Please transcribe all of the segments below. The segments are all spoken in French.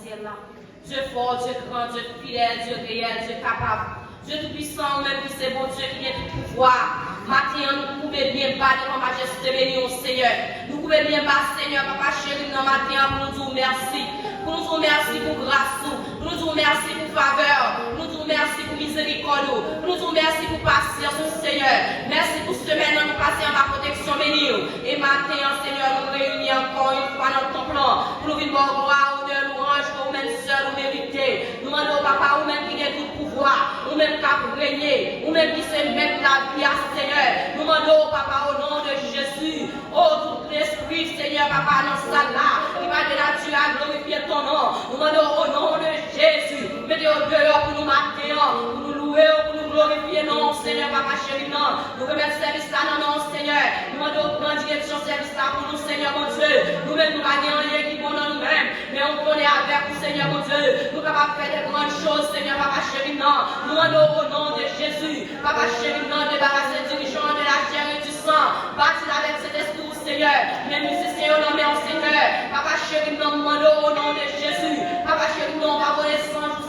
ciel là. Dieu fort, Dieu grand, Dieu fidèle, Dieu réel, Dieu capable. Dieu tout-puissant, même qui c'est bon Dieu qui vient tout pouvoir. Matin, nous pouvons bien battre devant majesté béni au Seigneur. Nous pouvons bien battre, Seigneur, papa chéri, dans matin, pour nous dire merci. Pour nous dire merci pour grâce, pour nous dire merci pour faveur, pour nous dire merci pour miséricorde, pour nous dire merci pour patience, Seigneur. Merci pour semaine, nous passer en ma protection bénie. Et matin, Seigneur, nous réunir encore une fois dans ton plan. Pour nous vivre gloire, honneur, louange, pour nous-mêmes seuls, nous mériter. Nous demandons, papa, ou même qui a tout pouvoir, ou même qui a régné, ou même qui sait mettre la vie à Seigneur. Nous demandons, papa, au nom de Jésus, oh, tout l'esprit, Seigneur, papa, dans ce salle-là, qui va de la Dieu à glorifier ton nom. Nous demandons au nom de Jésus, mettez-au dehors pour nous marquer, pour nous louer, pour nous glorifier, non, Seigneur, papa chéri, non. Nous remettons service là, non, Seigneur. Nous demandons prendre direction service là pour nous, Seigneur, mon Dieu. Nous-mêmes, nous n'avons pas rien qui bon dans nous-mêmes, mais on connaît avec vous, Seigneur, mon Dieu. Nous sommes capables de faire des grandes choses, Seigneur, papa chéri, non. Nous demandons au nom de Jésus, papa chéri, non, débarrasser dirigeants de la chair et du sang, bâtir avec cet esprit, Seigneur. Mes musiciens, on nomme en Seigneur. Papa chéri, non, demandons au nom de Jésus. Papa chéri, non, papa,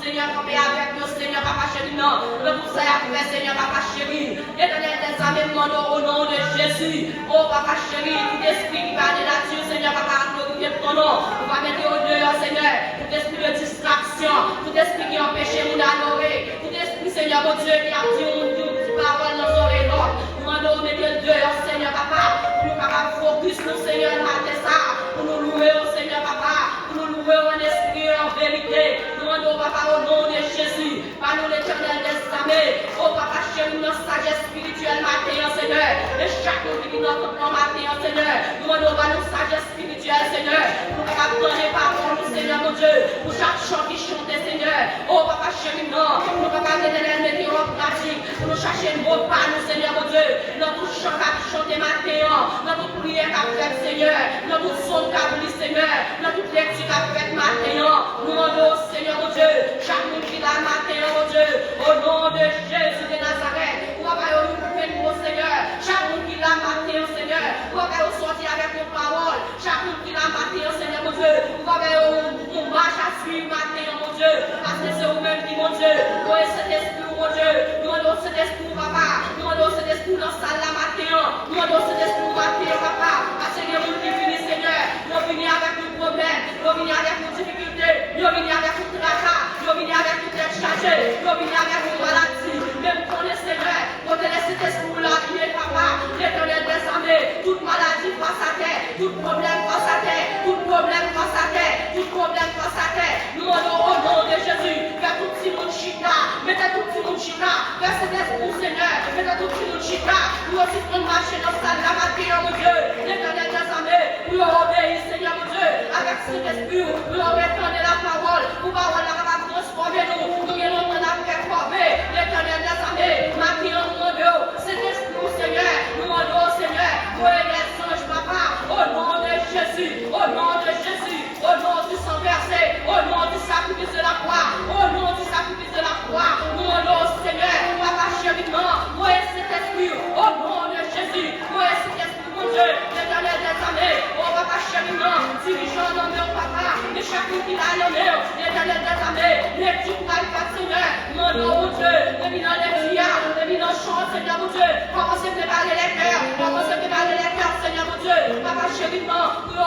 Seigneur, camper avec nous, Seigneur, papa chéri, non. Le pour ça, fait, Seigneur, papa chéri. Éternel des âmes, demandons au nom de Jésus. Oh, papa chéri, tout esprit qui va de la nature, Seigneur, papa, glorifier ton nom. On va mettre au dehors, Seigneur, tout esprit de distraction, tout esprit qui empêche nous d'adorer, tout esprit, Seigneur, mon Dieu, qui a dit une petite parole dans nos oreilles. Nous demandons, mettre au dehors, Seigneur, papa, pour nous capables focus, nous, Seigneur, matin ça, pour nous louer, au Seigneur, papa, pour nous louer en esprit et en vérité. Nous demandons, papa, au nom de Jésus, par nous l'éternel des armées, oh, papa, chez nous, notre sagesse spirituelle, matin, Seigneur, et chaque jour qui vient notre plan, matin, Seigneur, nous demandons, par nous sagesse spirituelle, Seigneur, pour nous capables donner parole, Seigneur, mon Dieu, pour chaque chant qui chante, Seigneur, oh, papa, chéri, non, pour nous capables d'éternel mettre en pratique, pour nous chercher une bonne part, nous, Seigneur, mon Dieu, dans tout chant qu'a chanté matin, dans toute prière qu'a fait, Seigneur, dans tout son qu'a pris, Seigneur, dans toute lecture qu'a fait matin, nous demandons, Seigneur, mon Dieu, chaque monde qui l'a matin, mon Dieu, au nom de Jésus de Nazareth, pour avoir nous faire nous, Seigneur, chaque monde qui l'a matin, Seigneur, pour avoir sortir avec nos paroles, chaque monde qui l'a matin, Seigneur, mon Dieu, pour avoir une marche à suivre matin, mon Dieu, parce que c'est vous-même qui, mon Dieu, vous êtes cet esprit, mon Dieu, nous demandons cet esprit, papa, nous demandons cet esprit dans la salle la matin, nous demandons cet esprit matin, papa, parce que les gens qui viennent, Seigneur, nous venons avec nos problèmes, nous venons avec nos difficultés, nous venons avec nos tracas, nous venons avec nos têtes chargées, nous venons avec nos maladies, même pour les Seigneur, pour te laisser cet esprit-là, qui est papa, l'éternel des armées, toute maladie face à terre, tout problème face à terre, tout problème face à terre, tout problème face à terre, nous demandons au nom de Jésus, vers tout petit monde chita, mettez tout petit monde chita, vers cet esprit, Seigneur, mettez tout petit monde chita, nous aussi pour marcher dans sa la matière, mon Dieu, l'éternel des armées, nous obéir, Seigneur, mon Dieu, avec cet esprit, nous obéissons la parole, pour parole la va transformer nous, nous allons en performer, l'éternel des armées, matière, mon Dieu, cet esprit, Seigneur, nous demandons, Seigneur, pour les anges, papa, au nom de Jésus, au nom de Jésus, au nom du sang versé, au nom du sacrifice de la croix, au nom du sacrifice de la croix, nous demandons, Seigneur, papa chéri, non, pour cet esprit, au nom de Jésus, pour cet esprit, mon Dieu, l'éternel des armées, oh papa chéri, non, dirigeant dans mon papa, et chacun qui l'a nommé, l'éternel des armées, les petits frères, Seigneur, mon nom, mon Dieu, les dans les prières, les dans le chant, Seigneur, mon Dieu, commencez à préparer les cœurs, commencez à préparer les cœurs, Seigneur, mon Dieu, papa chéri, non, nous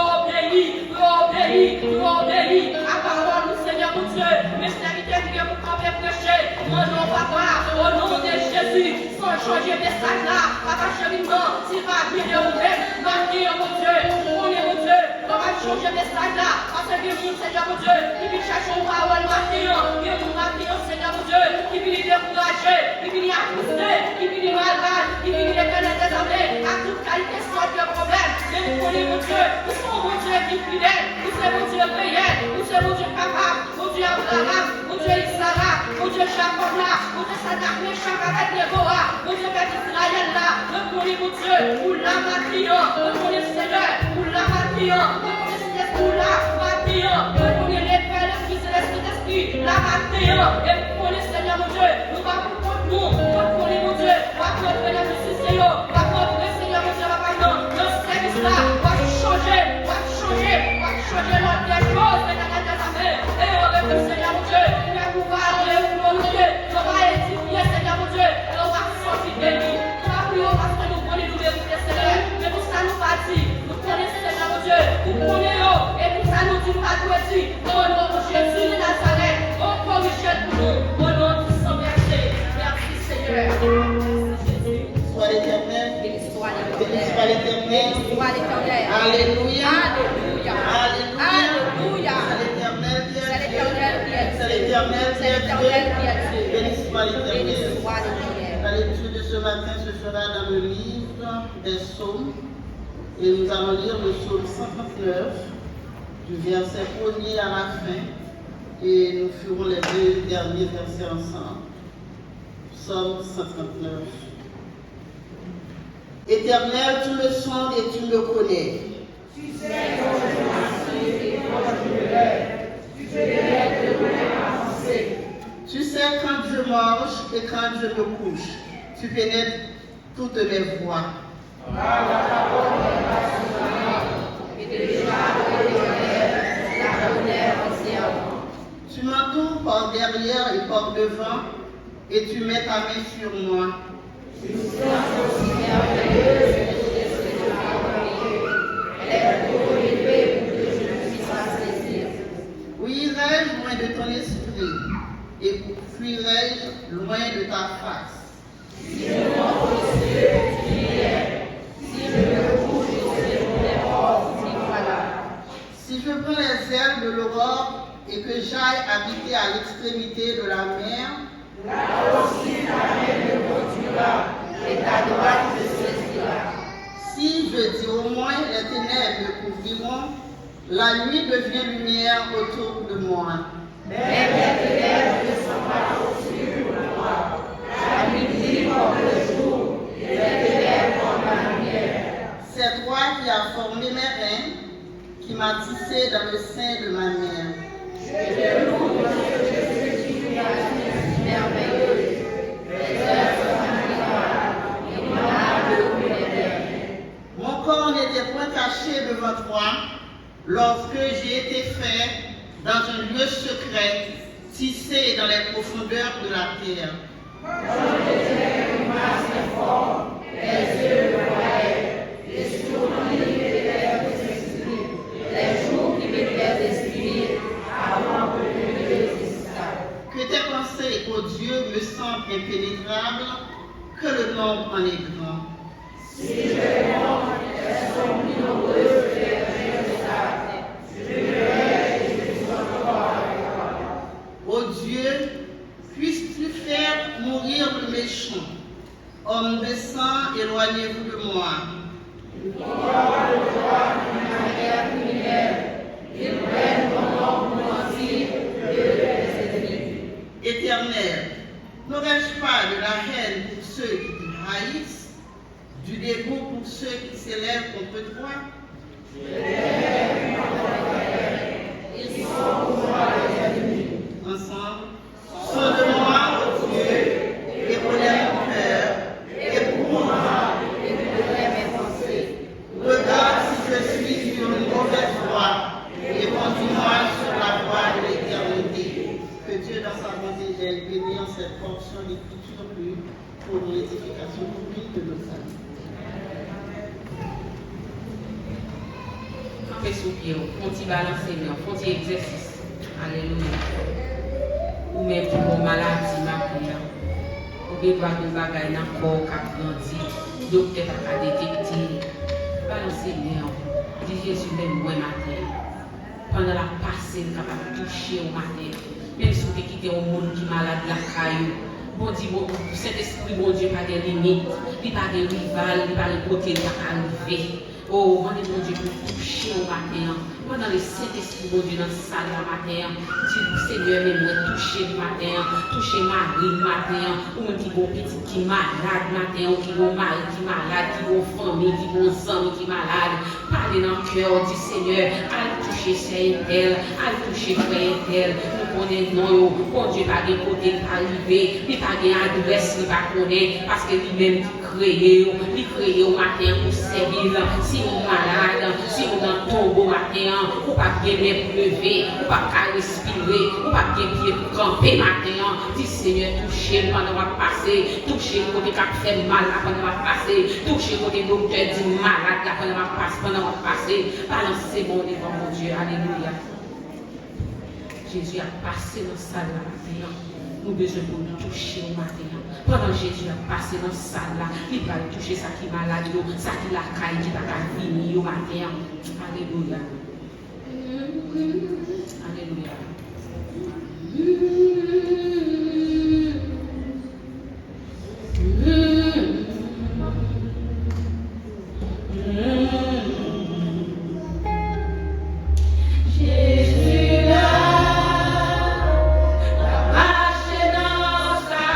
obéis, à parole, Seigneur, mon Dieu, mes serviteurs qui viennent pour camper prêcher, mon nom, papa, au nom de Jésus, sans changer de message là, papa chéri, non, s'il va bien ouvert, marquez, mon Dieu, on est mon Dieu, on va changer de message là, parce que vous, Seigneur, mon Dieu, qui vient chercher une parole, marquez, Seigneur, mon Dieu, qui vient décourager, qui vient accuser, qui vient malade, qui vient l'éternel des armées, à toute qualité sorte de problème, mais vous connaissez, mon Dieu, nous sommes mon Dieu qui fidèle, nous sommes mon Dieu réel, nous sommes mon Dieu capable, mon Dieu Abraham, mon Dieu Isaac, mon Dieu Jacob là, mon Dieu Sadak, méchant avec les Boas, mon Dieu Père Israël là, nous connaissons, mon Dieu, pour la matrion, nous connaissons, Seigneur, pour la matrion, nous connaissons, Seigneur, pour la matrion, nous connaissons les Pères, le Fils et l'Esprit, la matrion, et nous connaissons, Seigneur, mon Dieu, nous va pour contre nous connaissons, mon Dieu, va contre les justices, Seigneur, va contre, Seigneur, mon Dieu, va pardon, notre service là, va changer l'ordre des choses, l'éternel des armées, et l'éternel. Alléluia. Alléluia. Alléluia. C'est l'éternel qui est Dieu. C'est l'éternel qui est Dieu. Béni soit l'éternel. La lecture de ce matin se fera dans le livre des psaumes. Et nous allons lire le psaume 139, du verset 1er à la fin. Et nous ferons les deux derniers versets ensemble. Psaume 139. Éternel, tu me sondes et tu me connais. Tu sais quand je marche et quand je me lève. Tu connais ma pensée. Tu sais quand je mange et quand je me couche. Tu pénètres toutes mes voies. Car la parole est ma souveraine, et déjà la connaît entièrement. Tu m'entoures par derrière et par devant, et tu mets ta main sur moi. Une science aussi merveilleuse que je ne pas. Elle est trop élevée pour que je ne puisse pas saisir. Où irai-je loin de ton esprit, et fuirai-je loin de ta face? Si je monte aux cieux, tu y es. Si je me couche au séjour des morts, tu y voilà. Si je prends les ailes de l'aurore et que j'aille habiter à l'extrémité de la mer, là aussi ta main me conduira, et ta droite me saisira. si je dis au moins les ténèbres me couvriront, la nuit devient lumière autour de moi. Mais mes ténèbres ne sont pas au-dessus de moi. La nuit brille comme le jour, et les ténèbres comme la lumière. C'est toi qui as formé mes reins, qui m'as tissé dans le sein de ma mère. Je te loue, Jésus, qui fut la vie merveilleuse. Les œuvres sont admirables, et mon âme loue l'éternel. Mon corps n'était point caché devant toi lorsque j'ai été fait dans un lieu secret, tissé dans les profondeurs de la terre. Quand j'étais une masse informe, les yeux me voyaient, et sur mon lit m'étaient esprit, les jours qui m'étaient destinés avant que je n'existât. Que tes pensées, ô Dieu, me semblent impénétrables, que le nombre en est grand. Si je monte, elles sont plus nombreuses que les grains de sable. Je verrai et je suis encore avec toi. Ô Dieu, puisses-tu faire mourir le méchant? Homme de sang, éloignez-vous de moi. Il parle de toi d'une manière criminelle. Il prennent ton nom pour mentir que tes ennemis. Éternel, n'aurais-je pas de la haine pour ceux qui te haïssent, du dégoût pour ceux qui s'élèvent contre toi? Ils sont pour moi les ennemis. Ensemble, sonde-moi, ô Dieu, et connais mon cœur, éprouve-moi, Et connais mes pensées. regarde si je suis sur une mauvaise voie, et conduis-moi sur la voie de l'éternité. Que Dieu, dans sa bonté, vienne bénir cette portion d'écriture lue pour l'édification publique de nos âmes. Campez sous pied, on t'y balancer, on t'y exercice. Alléluia. Ou même pour mon maladie, ma prière. Ou bien droit de bagaille dans le corps qui a grandi. Docteur a détecté. Balancez bien. Dis Jésus, même moi matin. Pendant la passée, il est capable de toucher au matin. Même si vous avez quitté un monde qui est malade, la caillou. Bon Dieu, cet esprit, bon Dieu, pas de limite. Il n'y a pas de rival, il n'y a pas de côté, il n'y a pas arriver. Oh, mon Dieu, pour toucher au matin. Pendant les Saint-Esprit, mon Dieu, dans la salle du matin. Dis, Seigneur, mais moi, toucher le matin. Toucher Marie le matin. Ou même qui est petit, qui est malade le matin. Ou qui est mari, qui est malade, qui est famille, qui est amis, qui est malade. Parlez dans le cœur, dis Seigneur, allez toucher Saint-Tel, allez toucher Frère-Tel. Nous connaissons, bon Dieu, pas de côté arrivé. Il n'y a pas d'adresse, il n'y a pas de connaître. Parce que lui-même, il crée au matin pour servir. Si vous malade, si vous dans le tombeau matin, ou pas bien pour lever, ou pas respirer, ou pas bien pied pour camper matin. Dis Seigneur, touchez pendant ma passer, touchez le côté qui fait mal pendant ma passer, touchez le côté docteur dit malade pendant ma passer, pendant ma passer. Balancez bon devant mon Dieu, alléluia. Jésus a passé dans sa salle matin. Nous besoin pour nous toucher au matin. Pendant Jésus a passé dans la salle là, il va toucher ça qui est malade, ça qui la caille, qui va venir au matin. Alléluia. Alléluia. Jésus là, la marche dans ça,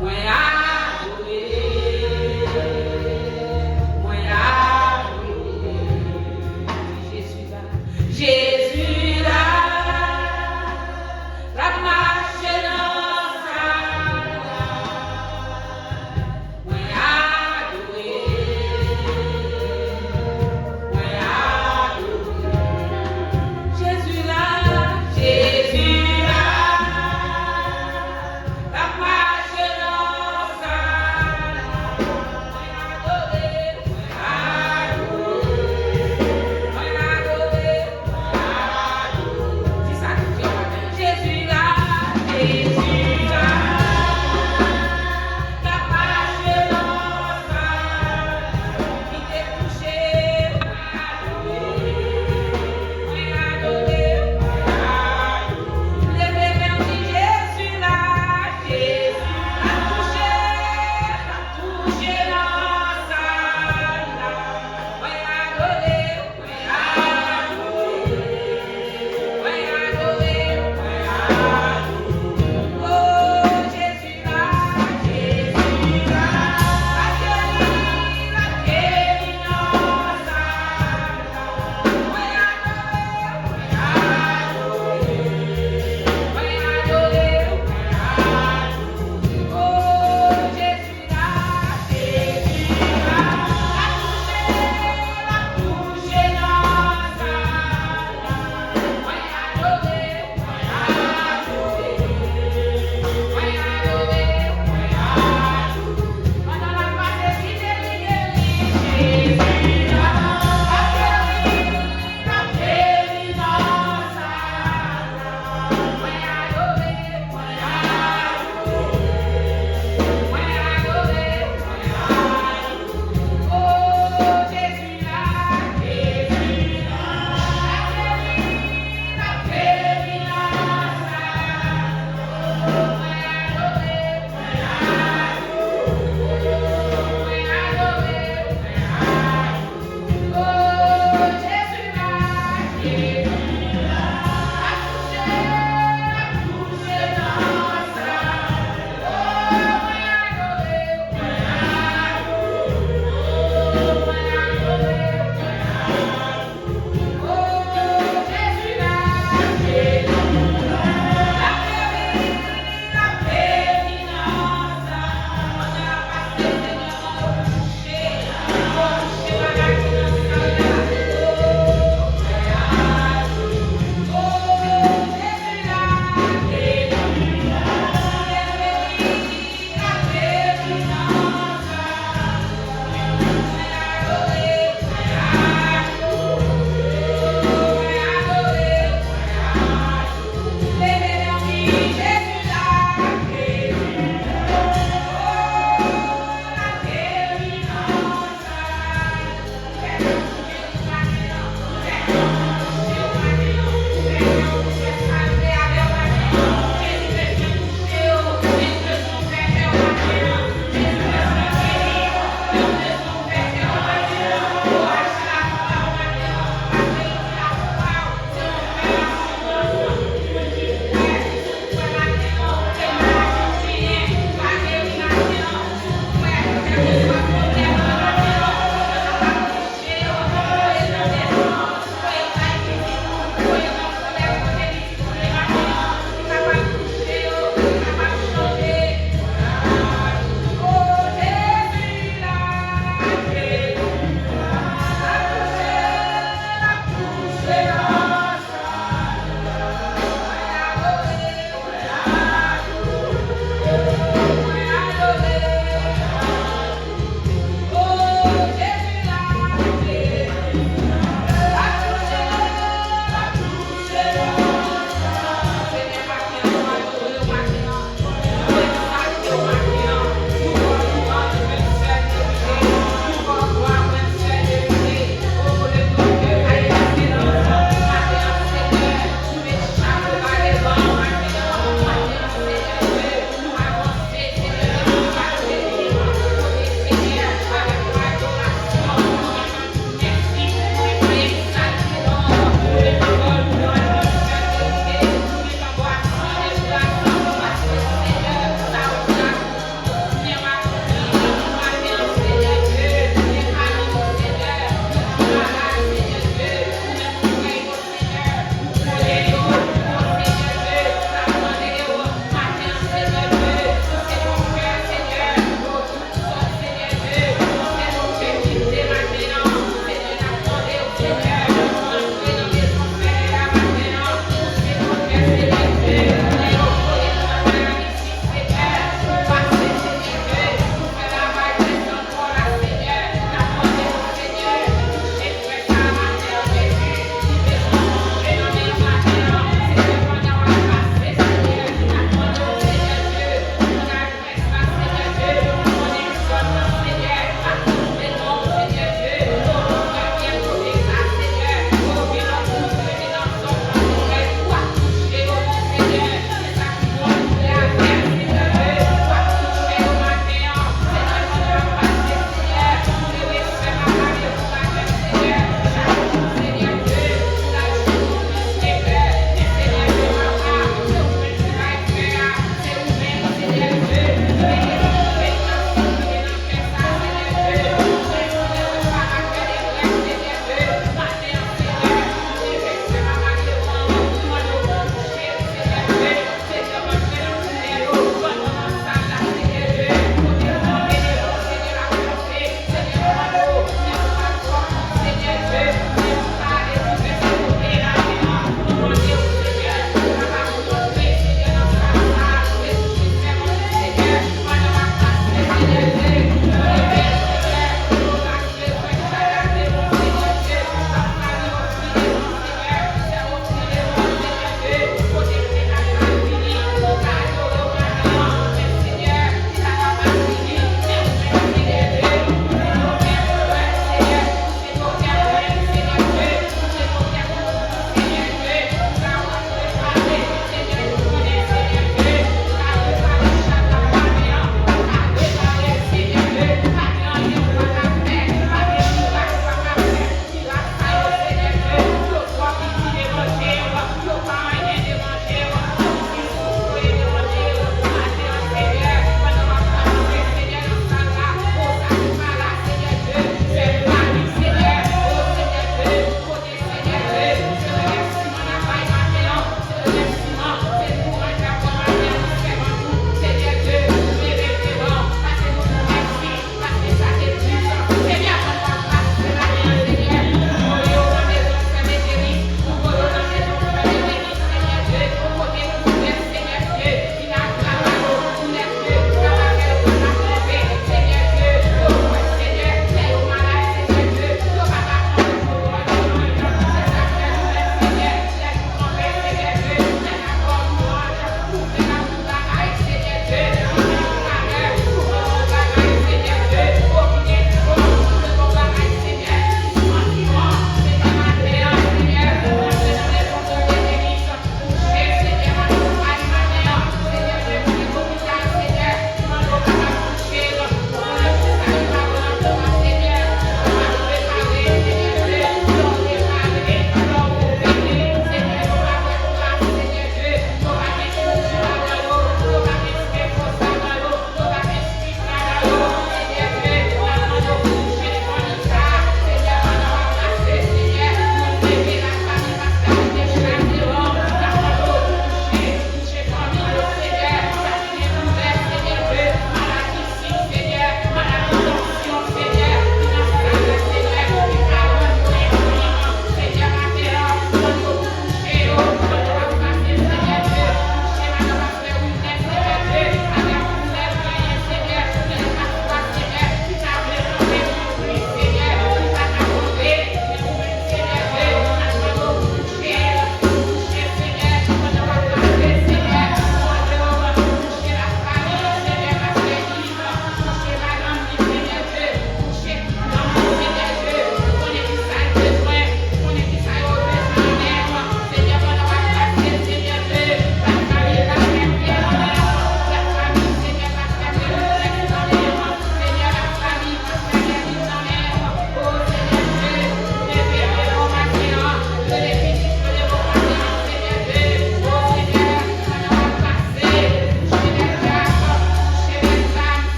moi adoré, Jésus là, Jésus.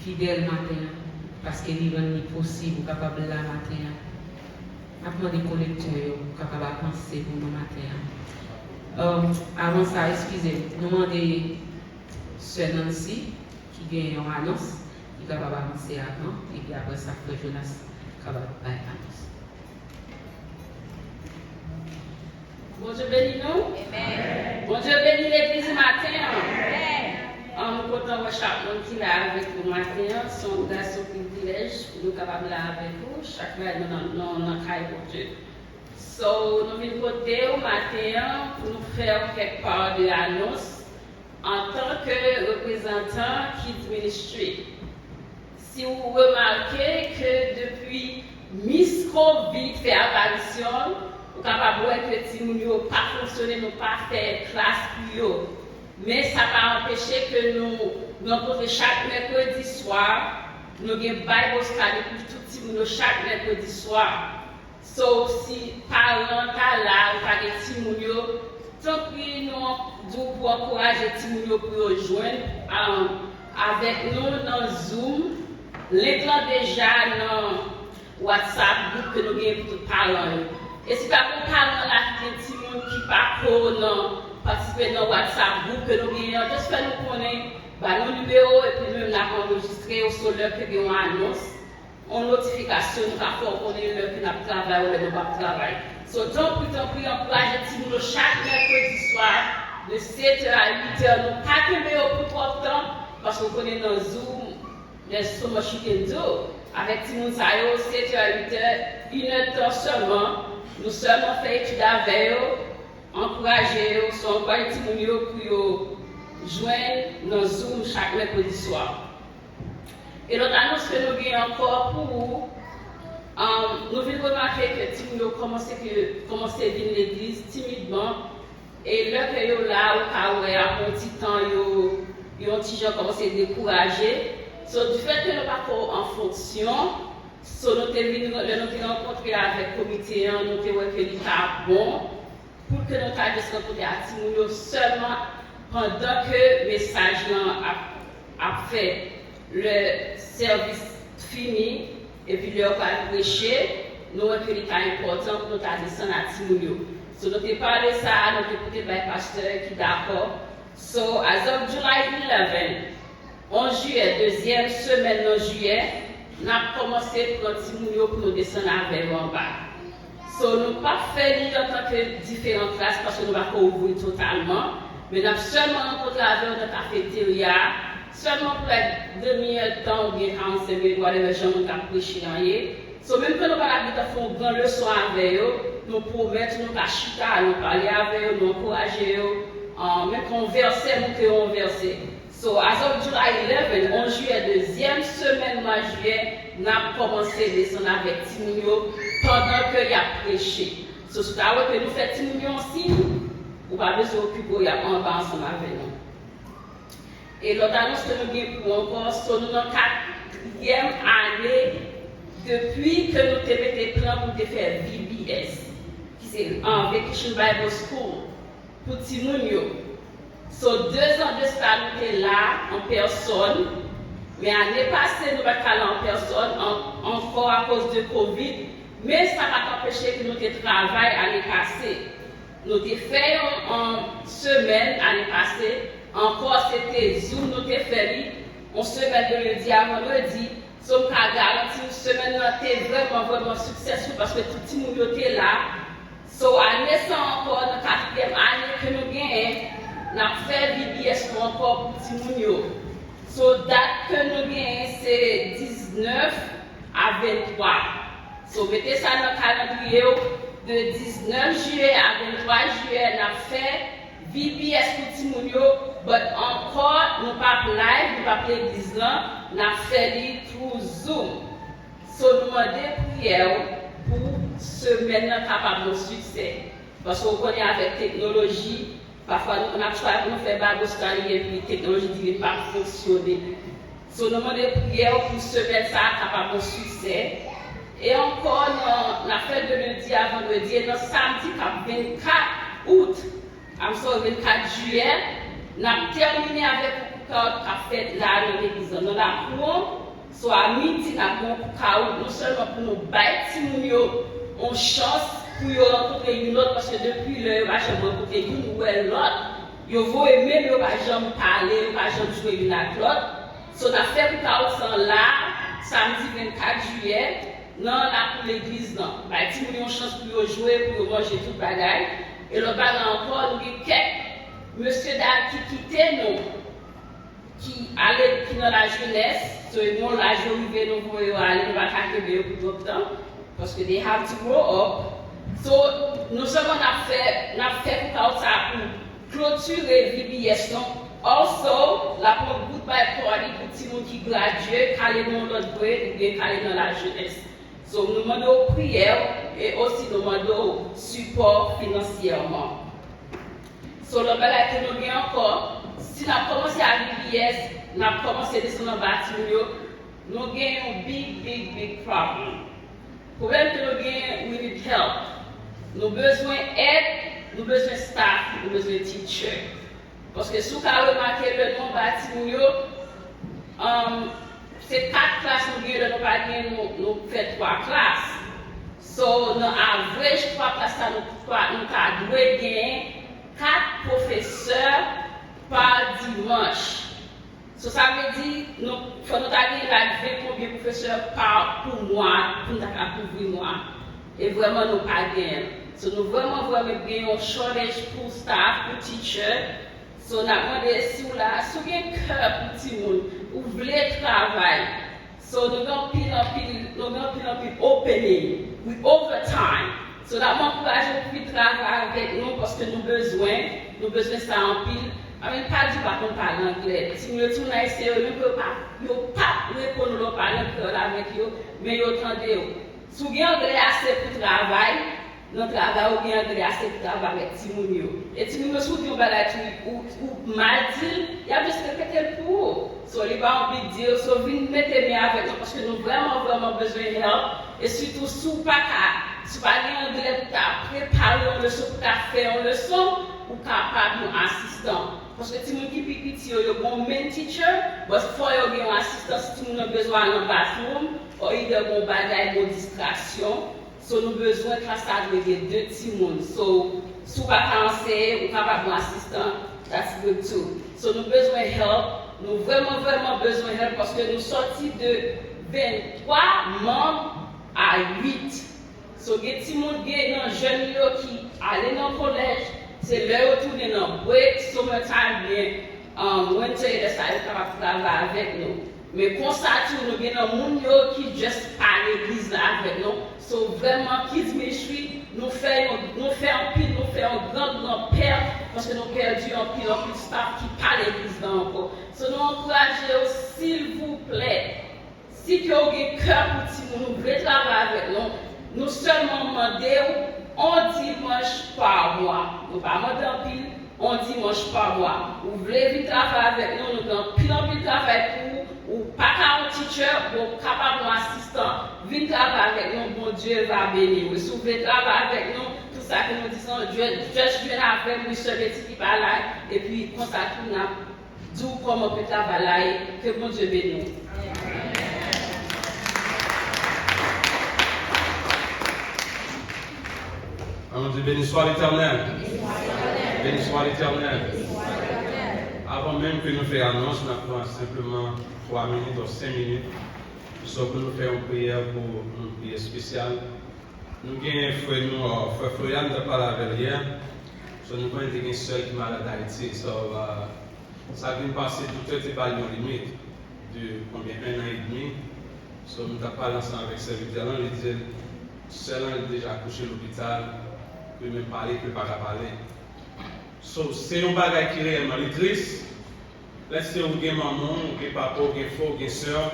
Fidèle matin, parce qu'il est possible capable la matin. Après des collecteurs capable de penser pour nous matin. Avant ça, excusez, nous demandons Sœur Nancy qui gagne une annonce, qui est capable d'avancer avant, et puis après ça, Frère Jonas capable de faire annonce. Bon Dieu bénit nous. Amen. Bon Dieu bénit l'église matin. Amen. Nous comptons chaque monde qui est là avec nous matin, son grâce au privilège pour nous capables là avec vous, chaque fois nous avons pour Dieu. So, nous venons côté au matin pour nous faire quelque part de l'annonce en tant que représentant Kids Ministry. Si vous remarquez que depuis Miss Covid fait apparition, vous êtes capable de voir que si nous n'avons pas fonctionné, nous n'avons pas fait classe plus haut. Mais ça va empêcher que nous rencontrions chaque mercredi soir. Nous avons Bible study pour tout le monde chaque mercredi soir. Sauf si parents sont là, ou pas de petits mounio, tant que nous pour encourager les petits mounio pour rejoindre avec nous dans Zoom, l'écran déjà dans WhatsApp, groupe que nous avons pour tous les parents. Et si pas pour parents là, il y a des petits monde qui partent participer dans WhatsApp, groupe que nous avons, juste faire nous connaître nos numéros et puis nous l'avons enregistré sur l'heure que nous avons annonce. En notification, nous avons connaître l'heure que nous travaillons ou nous pas travailler. Donc, tant pis, encourager les chaque mercredi soir, de 7h à 8h, nous pas de pour trop de temps, parce qu'on connaît dans Zoom, there's so much you can do. Avec Timon Sayo, 7h à 8h, 1 heure seulement, nous seulement fait étude avec eux, encourager eux, encourager Timon pour joindre dans Zoom chaque mercredi soir. Et l'autre annonce que nous avons encore pour vous, nous venons remarquer que Timon commence à venir l'église timidement, et là que vous là, au cas où un petit temps, ils ont déjà commencé à décourager. So, du fait que nous pas en fonction, so, nous avons rencontré avec le comité, nous avons vu que l'État bon pour que nous puissions rencontrer à Timounio seulement pendant que le message a fait le service fini et puis le va prêcher, nous avons vu que l'État est important pour nous descendre à Timounio. So, nous avons parlé ça, nous avons écouté le pasteur qui est d'accord. So, as of July 11, en juillet, deuxième semaine en juillet, nous avons commencé pour Timounio pour nous descendre avec nous en bas. So, nous ne pas faire en tant que différentes classes parce que nous ne pouvons pas ouvrir totalement. Mais nous avons seulement rencontré avec dans la cafétéria, seulement pour être demi-heure de temps ou bien 45 minutes, pour les gens qui ont prêché dans les. So, même quand nous allons faire une grande leçon avec eux, nous promettons, nous chita, nous parler avec eux, nous encourager eux, même qu'on versait, nous créons un verset. So, as of July 11, en juillet, deuxième semaine mois juillet, nous avons commencé à descendre avec Timonio pendant qu'il a prêché. So, c'est là que nous faisons Timonio aussi, ou pas besoin d'occuper en bas ensemble avec nous. Et l'autre annonce que nous avons pour encore, c'est nous dans la 4e année depuis que nous avons été plan pour faire VBS, qui c'est en Vacation Bible School, pour Timonio. So, 2 ans de ça, nous étions là en personne, mais l'année passée, nous n'avons pas allé en personne, encore à cause de Covid, mais ça n'a pas empêché que nous travaillions l'année passée. Nous avons fait en semaine l'année passée, encore c'était Zoom, nous avons fait en semaine de lundi à vendredi. Nous avons garanti une semaine était vraiment successful parce que tout le monde était là. So, année ça encore, dans la 4e année que nous gagnons, nous avons fait VBS encore pour Timonio. So, date que nous gagnons, c'est 19 à 23. So, mettez ça dans le calendrier de 19 juillet à 23 juillet, nous avons fait VBS pour Timonio, mais encore, nous pas live, nous pas l'église là, nous avons fait through Zoom. So, nous demandons prière pour semaine capable de succès. Parce qu'on connaît avec la technologie, parfois on a choisi pour nous faire bagoscali et puis la technologie ne va pas fonctionner. So, nous demandons prière pour semaine ça capable de succès. Et encore, la fête de lundi à vendredi, dans samedi 24 août, 24 juillet, nous avons terminé avec la fête là dans l'église. Dans la cour, soit à midi, nous avons non seulement pour nous bâtir, on chance pour rencontrer une autre, parce que depuis le match, on rencontrer une nouvelle autre. Ils vont aimer, mais ils ne vont jamais parler, ils ne vont jamais jouer une avec l'autre. So, on a fait pour là, samedi 24 juillet. Non, là pour l'église, non. Bah, si nous avons une chance pour jouer, pour manger tout le bagage. Et le bagage encore, nous avons quelques monsieur d'âge qui quittait nous, qui allaient dans la jeunesse. So, nous, la jeunesse, nous voulons aller, nous ne pouvons pas pour d'autres temps, parce que they have to grow up. So, nous sommes fait pour ça pour clôturer VBS. Also, la pour goodbye party pour tout le monde qui gradue, aller dans l'autre grade, ou bien aller dans la jeunesse. So, nous demandons prière et aussi nous demandons support financièrement. So, le bagage que nous avons encore, si nous avons commencé à VBS, nous avons commencé à descendre en bâtiment, nous avons un big problem. Le problème que nous avons, we need help. Nous avons besoin d'aide, nous avons besoin de staff, nous avons besoin de teacher. Parce que si vous avez remarqué le nom bâtiment, c'est 4 classes nous faisons 3 classes. So, dans average 3 classes, nous avons gagné 4 professeurs par dimanche. So, ça veut dire que nous avons gagné combien de professeurs pour mois, pour nous couvrir mois. Et vraiment, nous pas gagné. So, nous vraiment gagné un shortage pour staff, pour teacher. So, nous avons demandé si vous avez un cœur pour tout le monde, vous voulez travailler. So, nous avons pile opening, with overtime. So, nous avons encouragé pour travailler avec nous parce que nous avons besoin de ça en pile. Je ne pas dire qu'on parle anglais. Si nous retournons ici, nous ne pouvons pas répondre à parler avec eux, mais nous entendons. Si vous avez anglais assez pour travailler, notre travail ou bien anglais assez pour travailler avec Timonio. Et Timonio, si vous avez ou mal dit, il y a juste répéter pour vous. So, il va en big deal, so, venez mettre bien avec nous parce que nous avons vraiment besoin de help. Et surtout, si vous n'avez pas anglais pour préparer une leçon, pour faire une leçon, ou capable d'un assistant. Parce que si vous avez petit, vous avez un main teacher, mais il faut avoir un assistant si vous avez besoin d'un bathroom, ou il y a un bagage de distraction. So, nous avons besoin de classe avec 2 petits mondes. So, si vous n'avez pas enseigné, vous avez capable d'un assistant, that's good too. So, nous avons besoin de help. Nous avons vraiment besoin de help parce que nous sortis de 23 membres à 8. So, il y a des jeunes qui allaient dans le collège, c'est leur retourner dans le break, summertime, bien, winter, de ça, ils sont capables de travailler avec nous. Mais comme ça, nous avons des gens qui juste pas l'église avec nous. So, vraiment, Kids Ministry, nous faisons un pile, nous faisons un grand père, parce que nous avons perdu un pile staff qui pas l'église encore. So, nous encourageons, s'il vous plaît, si vous avez un cœur pour si nous voulons travailler avec nous, nous seulement demandons un dimanche par mois. Nous ne pas demander un pile, un dimanche par mois. Vous voulez venir travailler avec nous, nous avons pile travail pour vous. Ou pas qu'un teacher, ou capable d'assistant, venez travailler avec nous, bon Dieu va bénir. Si vous voulez travailler avec nous, tout ça que nous disons, Dieu, je viens avec moi, ce petit qui va là, et puis, comme ça, tout n'a d'où comment on peut travailler, que bon Dieu bénisse. On dit béni soit l'Éternel. Béni soit l'Éternel. Avant même que nous fassions annonce, nous avons simplement 3 minutes ou 5 minutes. Sauf que nous faisons une prière pour une prière spéciale. Nous avons frère Florian de parler avec hier. Nous avons une seule qui est malade d'Haïti. Ça vient passer tout le temps par une limite de combien 1 an et demi. Nous avons parlé ensemble avec ce serviteur. Il disait seul est déjà couché à l'hôpital. Il peut même parler, il ne peut pas parler. C'est un bagage qui est réellement triste. Laissez vous avez maman, vous avez papa, vous avez frère, vous avez soeur,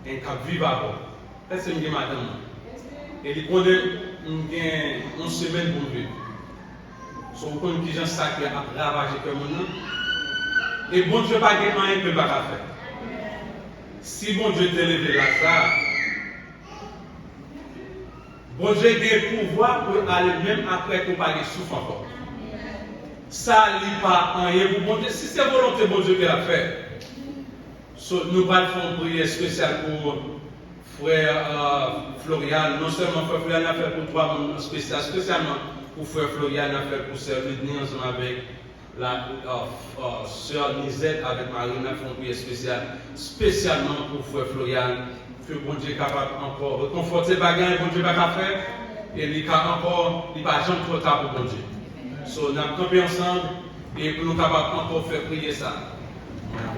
et qui vivent avant. Laissez vous avez madame. Et il prend une semaine pour vivre. So, vous connaissez des gens sacrés à ravager comme nous. Et bon Dieu pas rien ne peut pas faire. Si bon Dieu te levé là, ça, bon Dieu a le pouvoir pour aller même après pour pas souffrir encore. Ça n'est pas rien pour bon Dieu. Si c'est volonté bon Dieu qui l'a fait, nous allons faire une prière spéciale pour frère Florian. Non seulement frère Florian a fait pour toi, spécialement pour frère Florian a fait pour sœur Ludnie ensemble avec la sœur Nisette, avec Marine, a fait une prière spéciale, spécialement pour frère Florian. Que bon Dieu est capable encore de conforter les bagages, bon Dieu n'est pas faire, et il n'est pas jamais trop tard pour bon Dieu. So, nous avons campé ensemble et pour nous capables encore faire prier ça.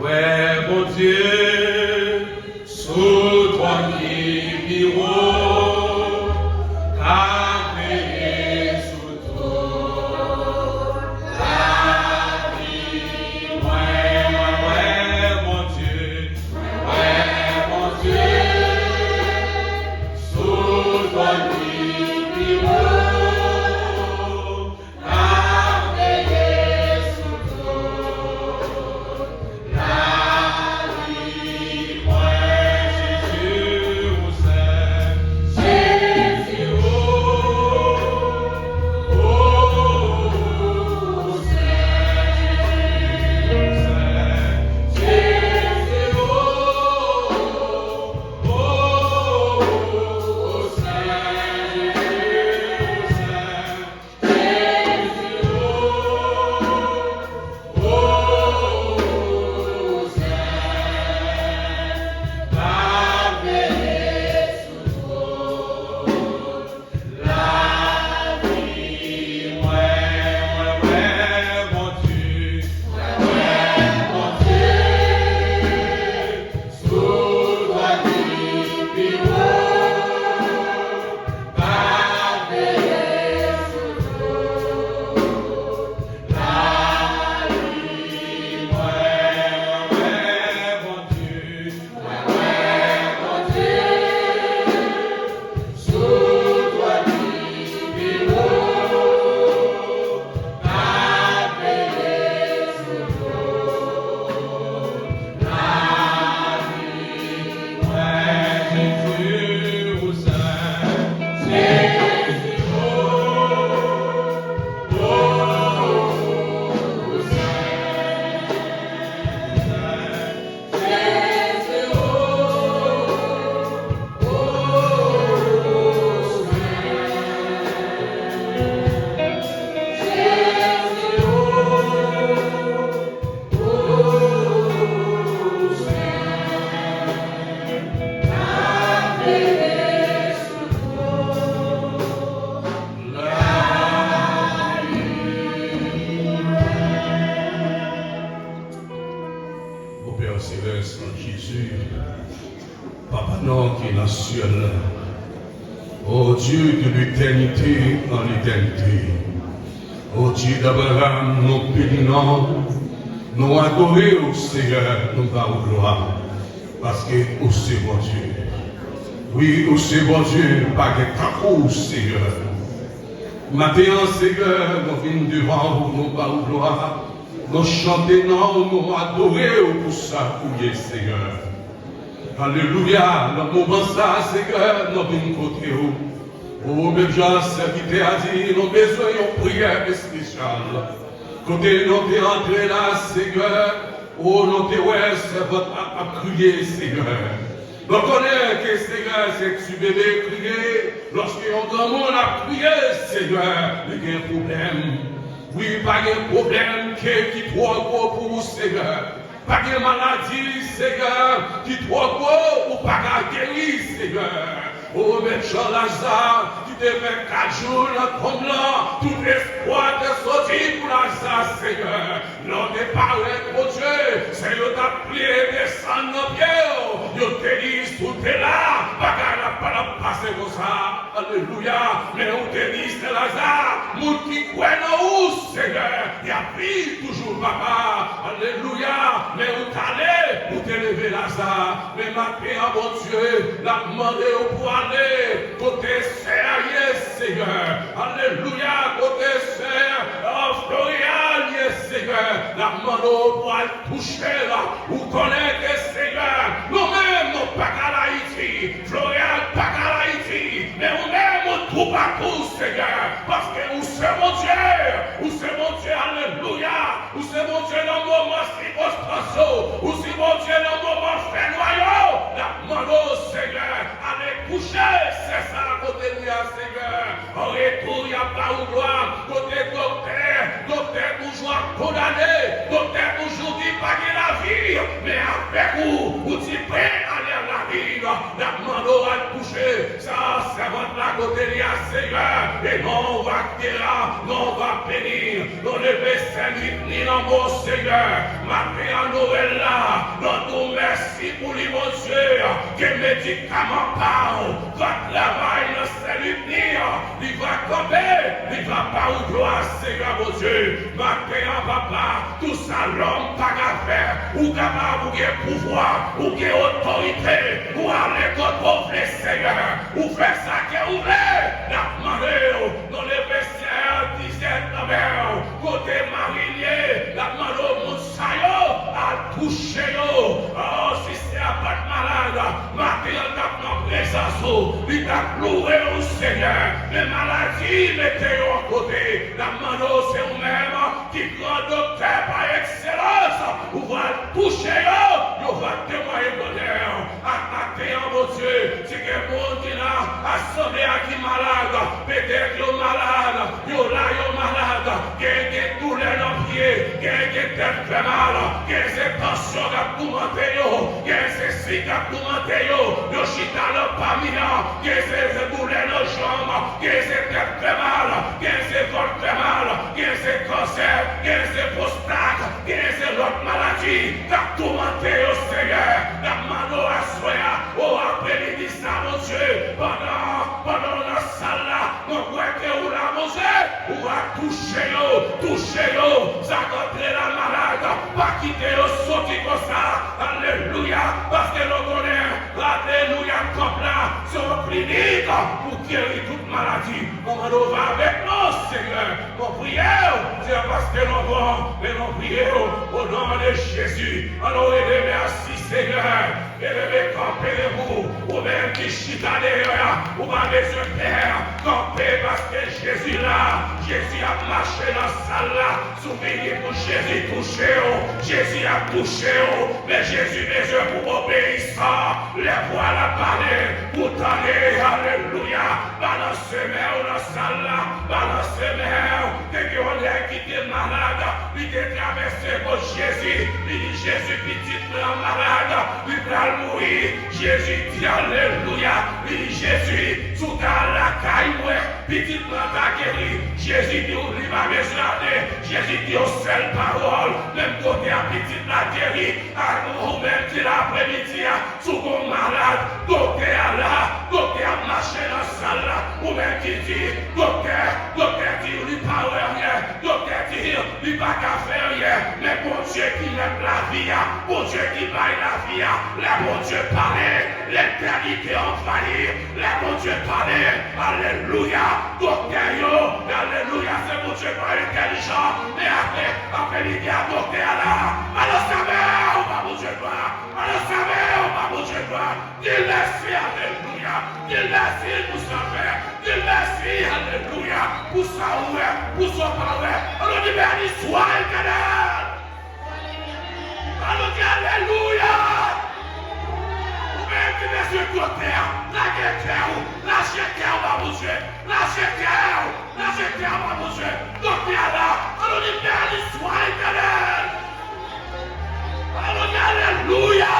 Ouais, bon Dieu, sous toi qui vivons, campé sous toi, la vie, ouais, bon Dieu, sous toi qui vivons. Jésus, céleste en Jésus. Papa non qui est dans le ciel. Oh Dieu de l'éternité en l'éternité. Oh Dieu d'Abraham, nous bénissons, nous adorons au Seigneur, nous parlons gloire. Parce que oh, c'est bon Dieu. Oui, oh, c'est bon Dieu, pas de capot, Seigneur. Maintenant, Seigneur, nous venons devant vous, nous parlons gloire. Nous chantons, nous adorons pour ça, pour Seigneur. Alléluia, le moment ça, Seigneur, nous venons côté vous. Oh, même Jean, serviteur a dit, nous avons besoin d'une prière spéciale. Côté nous sommes entrés là, Seigneur, oh, nous sommes c'est votre à crier, Seigneur. Nous connaissons que Seigneur, c'est tu bébé crier. Lorsqu'un grand monde a prié, Seigneur, il y a un problème. Oui, pas de problème qui est trop gros pour vous, Seigneur. Pas de maladie, Seigneur, qui est trop gros pour pas guérir, Seigneur. Oh, mais Jean Lazare, tu t'es fait 4 jours comme là, tout espoir t'est sorti pour Lazare, Seigneur. Non, t'es pas mon Dieu, Seigneur t'a prié, descendre nos pieds, yo te dit, tout est là, pas la passer comme ça, alléluia, mais on te dit, c'est Lazare, mon qui croit en où, Seigneur, il a pris toujours, papa, alléluia, mais où t'allais, pour t'élever Lazare, mais ma paix, mon Dieu, l'a demandé au pouvoir. Allez, côté sérieux, Seigneur. Alléluia, côté sérieux. Oh, Florian, Seigneur. La mano pour toucher là. Vous connaissez, Seigneur. Nous-mêmes, nous pas qu'à l'Haïti. Florian, pas qu'à l'Haïti. Mais nous-mêmes, nous tout partout, Seigneur. Parce que vous c'est mon Dieu. Vous c'est mon Dieu, alléluia. Vous c'est mon Dieu dans le moment circonstancieux. Vous c'est mon Dieu dans le moment fait noyau. La mano, Seigneur. Allez, coucher. C'est ça, côté de Seigneur. En retour, il n'y a pas de gloire. Côté docteur toujours condamné. Docteur toujours dit pas de la vie. Mais avec vous, vous dites prêt à aller à la vie. La demande à coucher. Ça, c'est votre côté de Seigneur. Et non, on va guérir, non, on va bénir. Non, le Saint-Nuit, ni dans mon Seigneur. Ma paix à Noël là. Non, nous merci pour lui, mon Dieu. Que médicaments parlent. Va travailler dans cette lumière, il va tomber, il va pas où gloire, Seigneur mon Dieu. Ma paix en papa, tout ça l'homme pas qu'à faire, ou capable, ou qui pouvoir, ou qui autorité, ou aller contre le Seigneur, ou faire ça que vous voulez, la demande dans les vestiaires, disait la mère, côté marinier, la demande au Moussaïo, à toucher, oh, si c'est à pas de malade, ma paix en tapant présence. Il t'a loué au Seigneur. Les maladies, mettez-les à côté. La mano, c'est vous-même qui prend docteur par excellence. Vous va toucher, vous va témoigner bonheur. Attaquez en mon Dieu. Si quelqu'un qui là, assemblé à qui malade, peut-être qu'il est malade, il est malade, qu'il a tous les pieds, qu'il a tête fait mal, qu'il a tension qui a tout monté, qu'il a ceci qui a tout monté, il chita le pamina. Que c'est douleur nos jambes, que c'est tête fait mal, que c'est corps fait mal, que c'est cancer, que c'est prostate, que c'est l'autre maladie, t'as tout monté au Seigneur, la mano à soya, au après-midi ça mon Dieu, pendant la salle là, on croit que vous la mangez, on va toucher, ça contre la malade, pas quitter au sorti comme ça, alléluia, parce que nous connaissons, alléluia, comme là, sur clinique pour guérir toute maladie. On va avec nous, Seigneur. Mon prière, c'est parce que nous avons, mais nous prions au nom de Jésus. Alors, merci, Seigneur. Et campez-vous, ou même qui chita derrière, ou ma maison père, campez parce que Jésus là, Jésus a marché dans la salle là, souvenez pour Jésus touché, Jésus a touché, mais Jésus mes yeux pour obéissant, les voix la parler, pour t'aller, alléluia, balance-moi dans la salle là, balance-moi, dès qu'on est quitté malade, il est traversé pour Jésus, il dit Jésus petit malade, il va mourir, Jésus dit alléluia, il dit Jésus, sous ta la caille, petit t'a guéri, Jésus dit, il va besoin. Jésus dit, au seul parole, même côté à petit la guéri, à nous même qui l'après-midi, sous mon malade, docteur là, docteur marché dans la salle là, ou même qui dit, docteur dit, il pas rien, docteur dit, il pas qu'à faire rien, mais bon Dieu qui aime la vie, bon Dieu qui baille la vie, les bon Dieu parlait, l'éternité envahie, les bon Dieu parlait, alléluia, docteur yo, alléluia, c'est bon Dieu pas intelligent, mais après il dit à docteur là, alors ça va, on va bon Dieu pas, alors ça va, on va bon Dieu pas, dis merci, alléluia, dis merci pour ça faire, dis merci, alléluia, pour ça ouais, pour ça pas ouais, alors dis béni soit éternel, alors dis alléluia, ou même qui est sur ton terre, la guerre, la terre va bon Dieu, la terre va bon Dieu, docteur là, alors dis béni soit éternel, alors dis alléluia,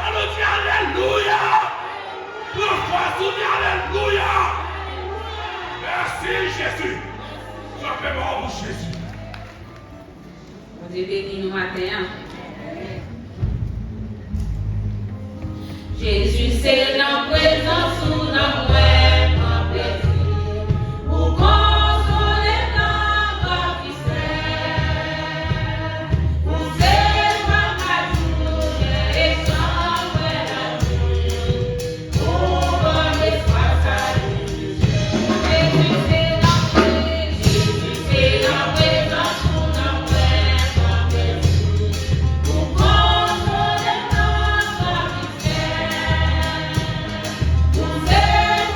alors dis alléluia, pour toi dis alléluia, merci Jésus, simplement pour Jésus. Dieu bénit nous matin. Jésus, c'est la présence sous la main, en plaisir. Pour consoler dans la vie, pour séparer ma journée et changer la vie. Pour donner espace à Dieu. Jésus, c'est la présence sous la main, en plaisir. Pour consoler dans la vie, pour séparer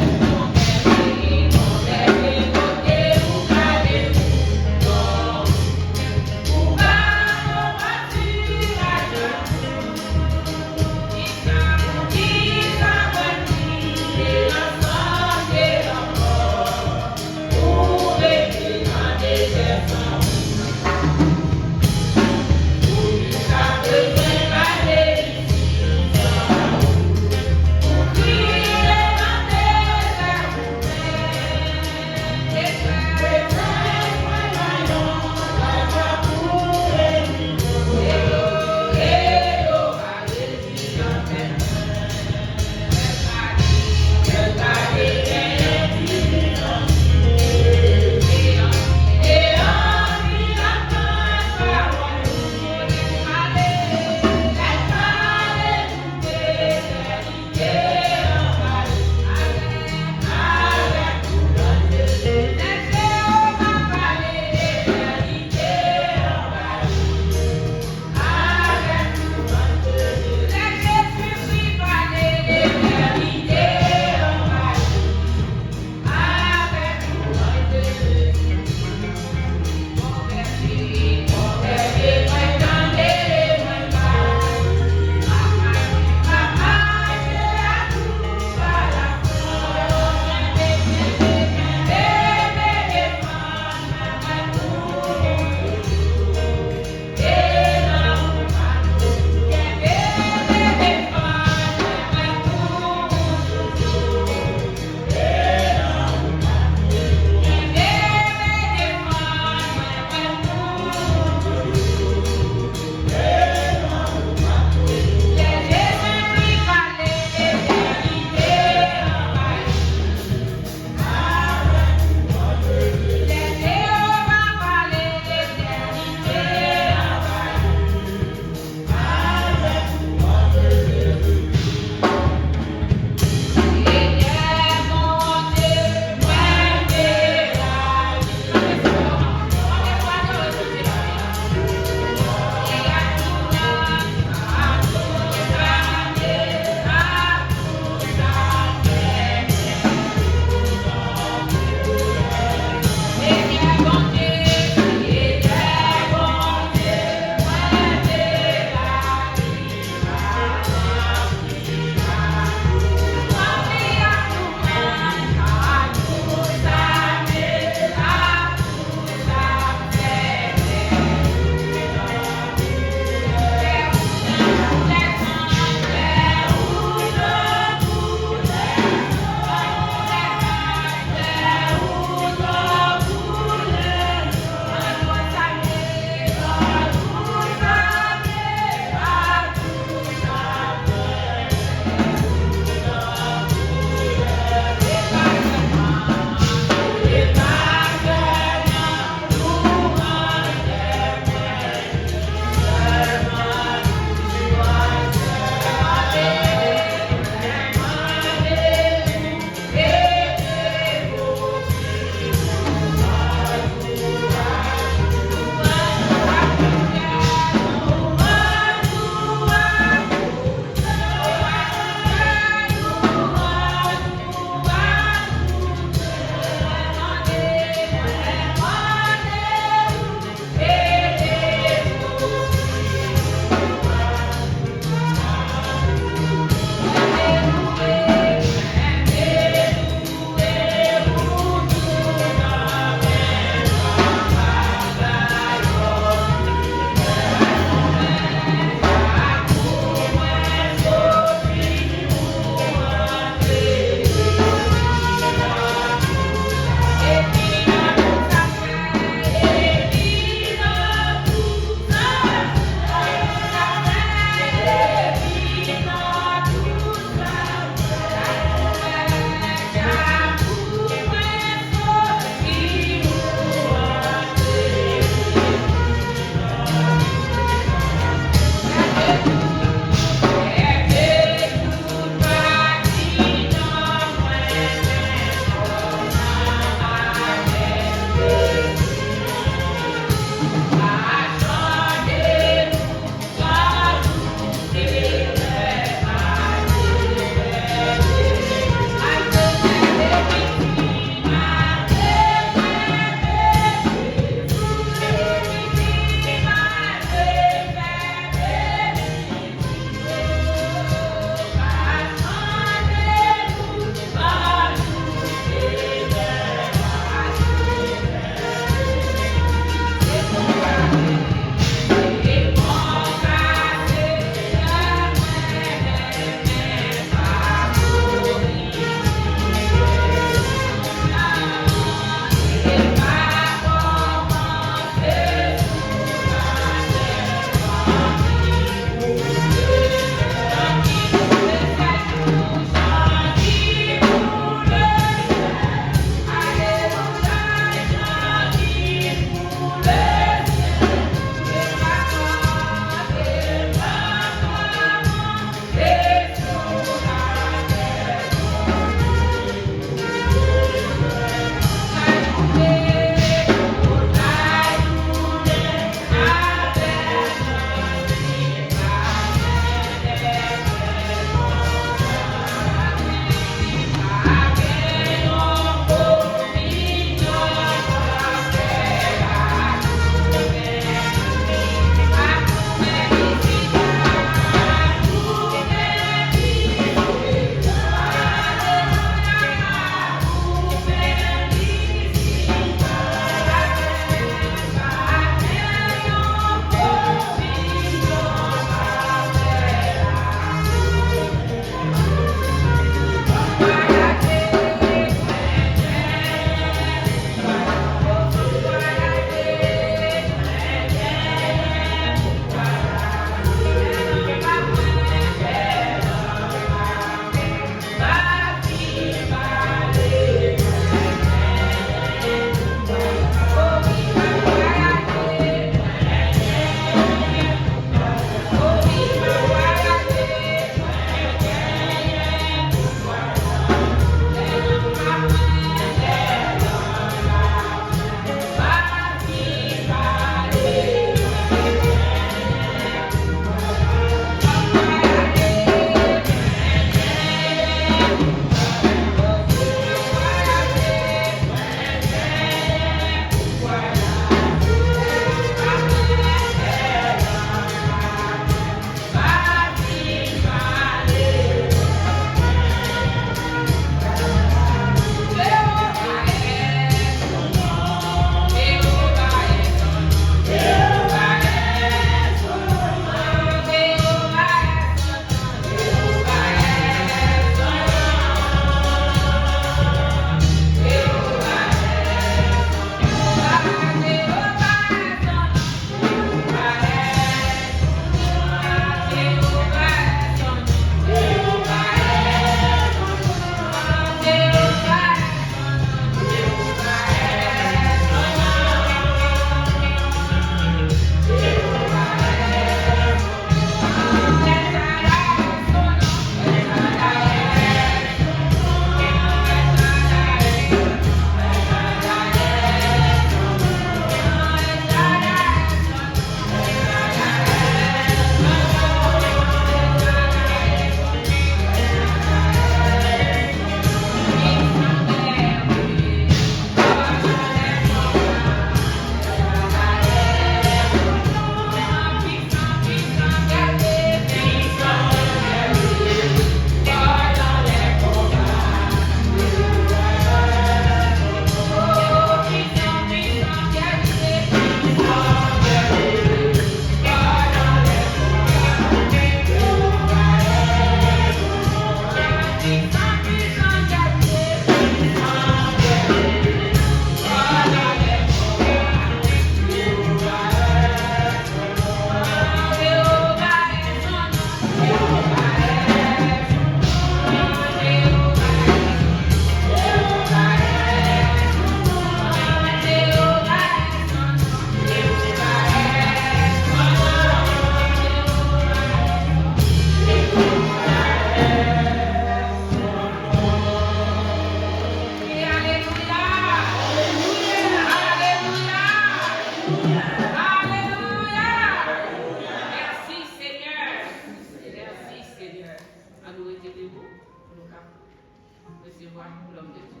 recevoir l'homme de Dieu.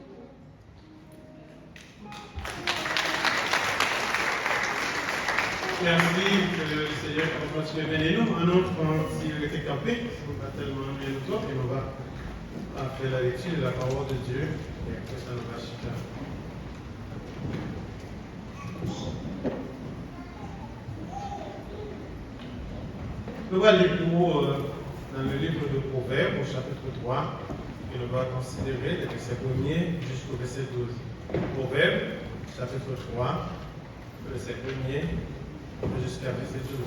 Merci, que le Seigneur continue à bénir nous. Un autre, s'il était campé, on va tellement bien nous autres, et on va faire la lecture de la parole de Dieu, et après ça nous va chuter. Nous allons lire dans le livre de Proverbes, au chapitre 3, et on va considérer les versets 1er jusqu'au verset 12. Proverbes, chapitre 3, verset 1er jusqu'à verset 12.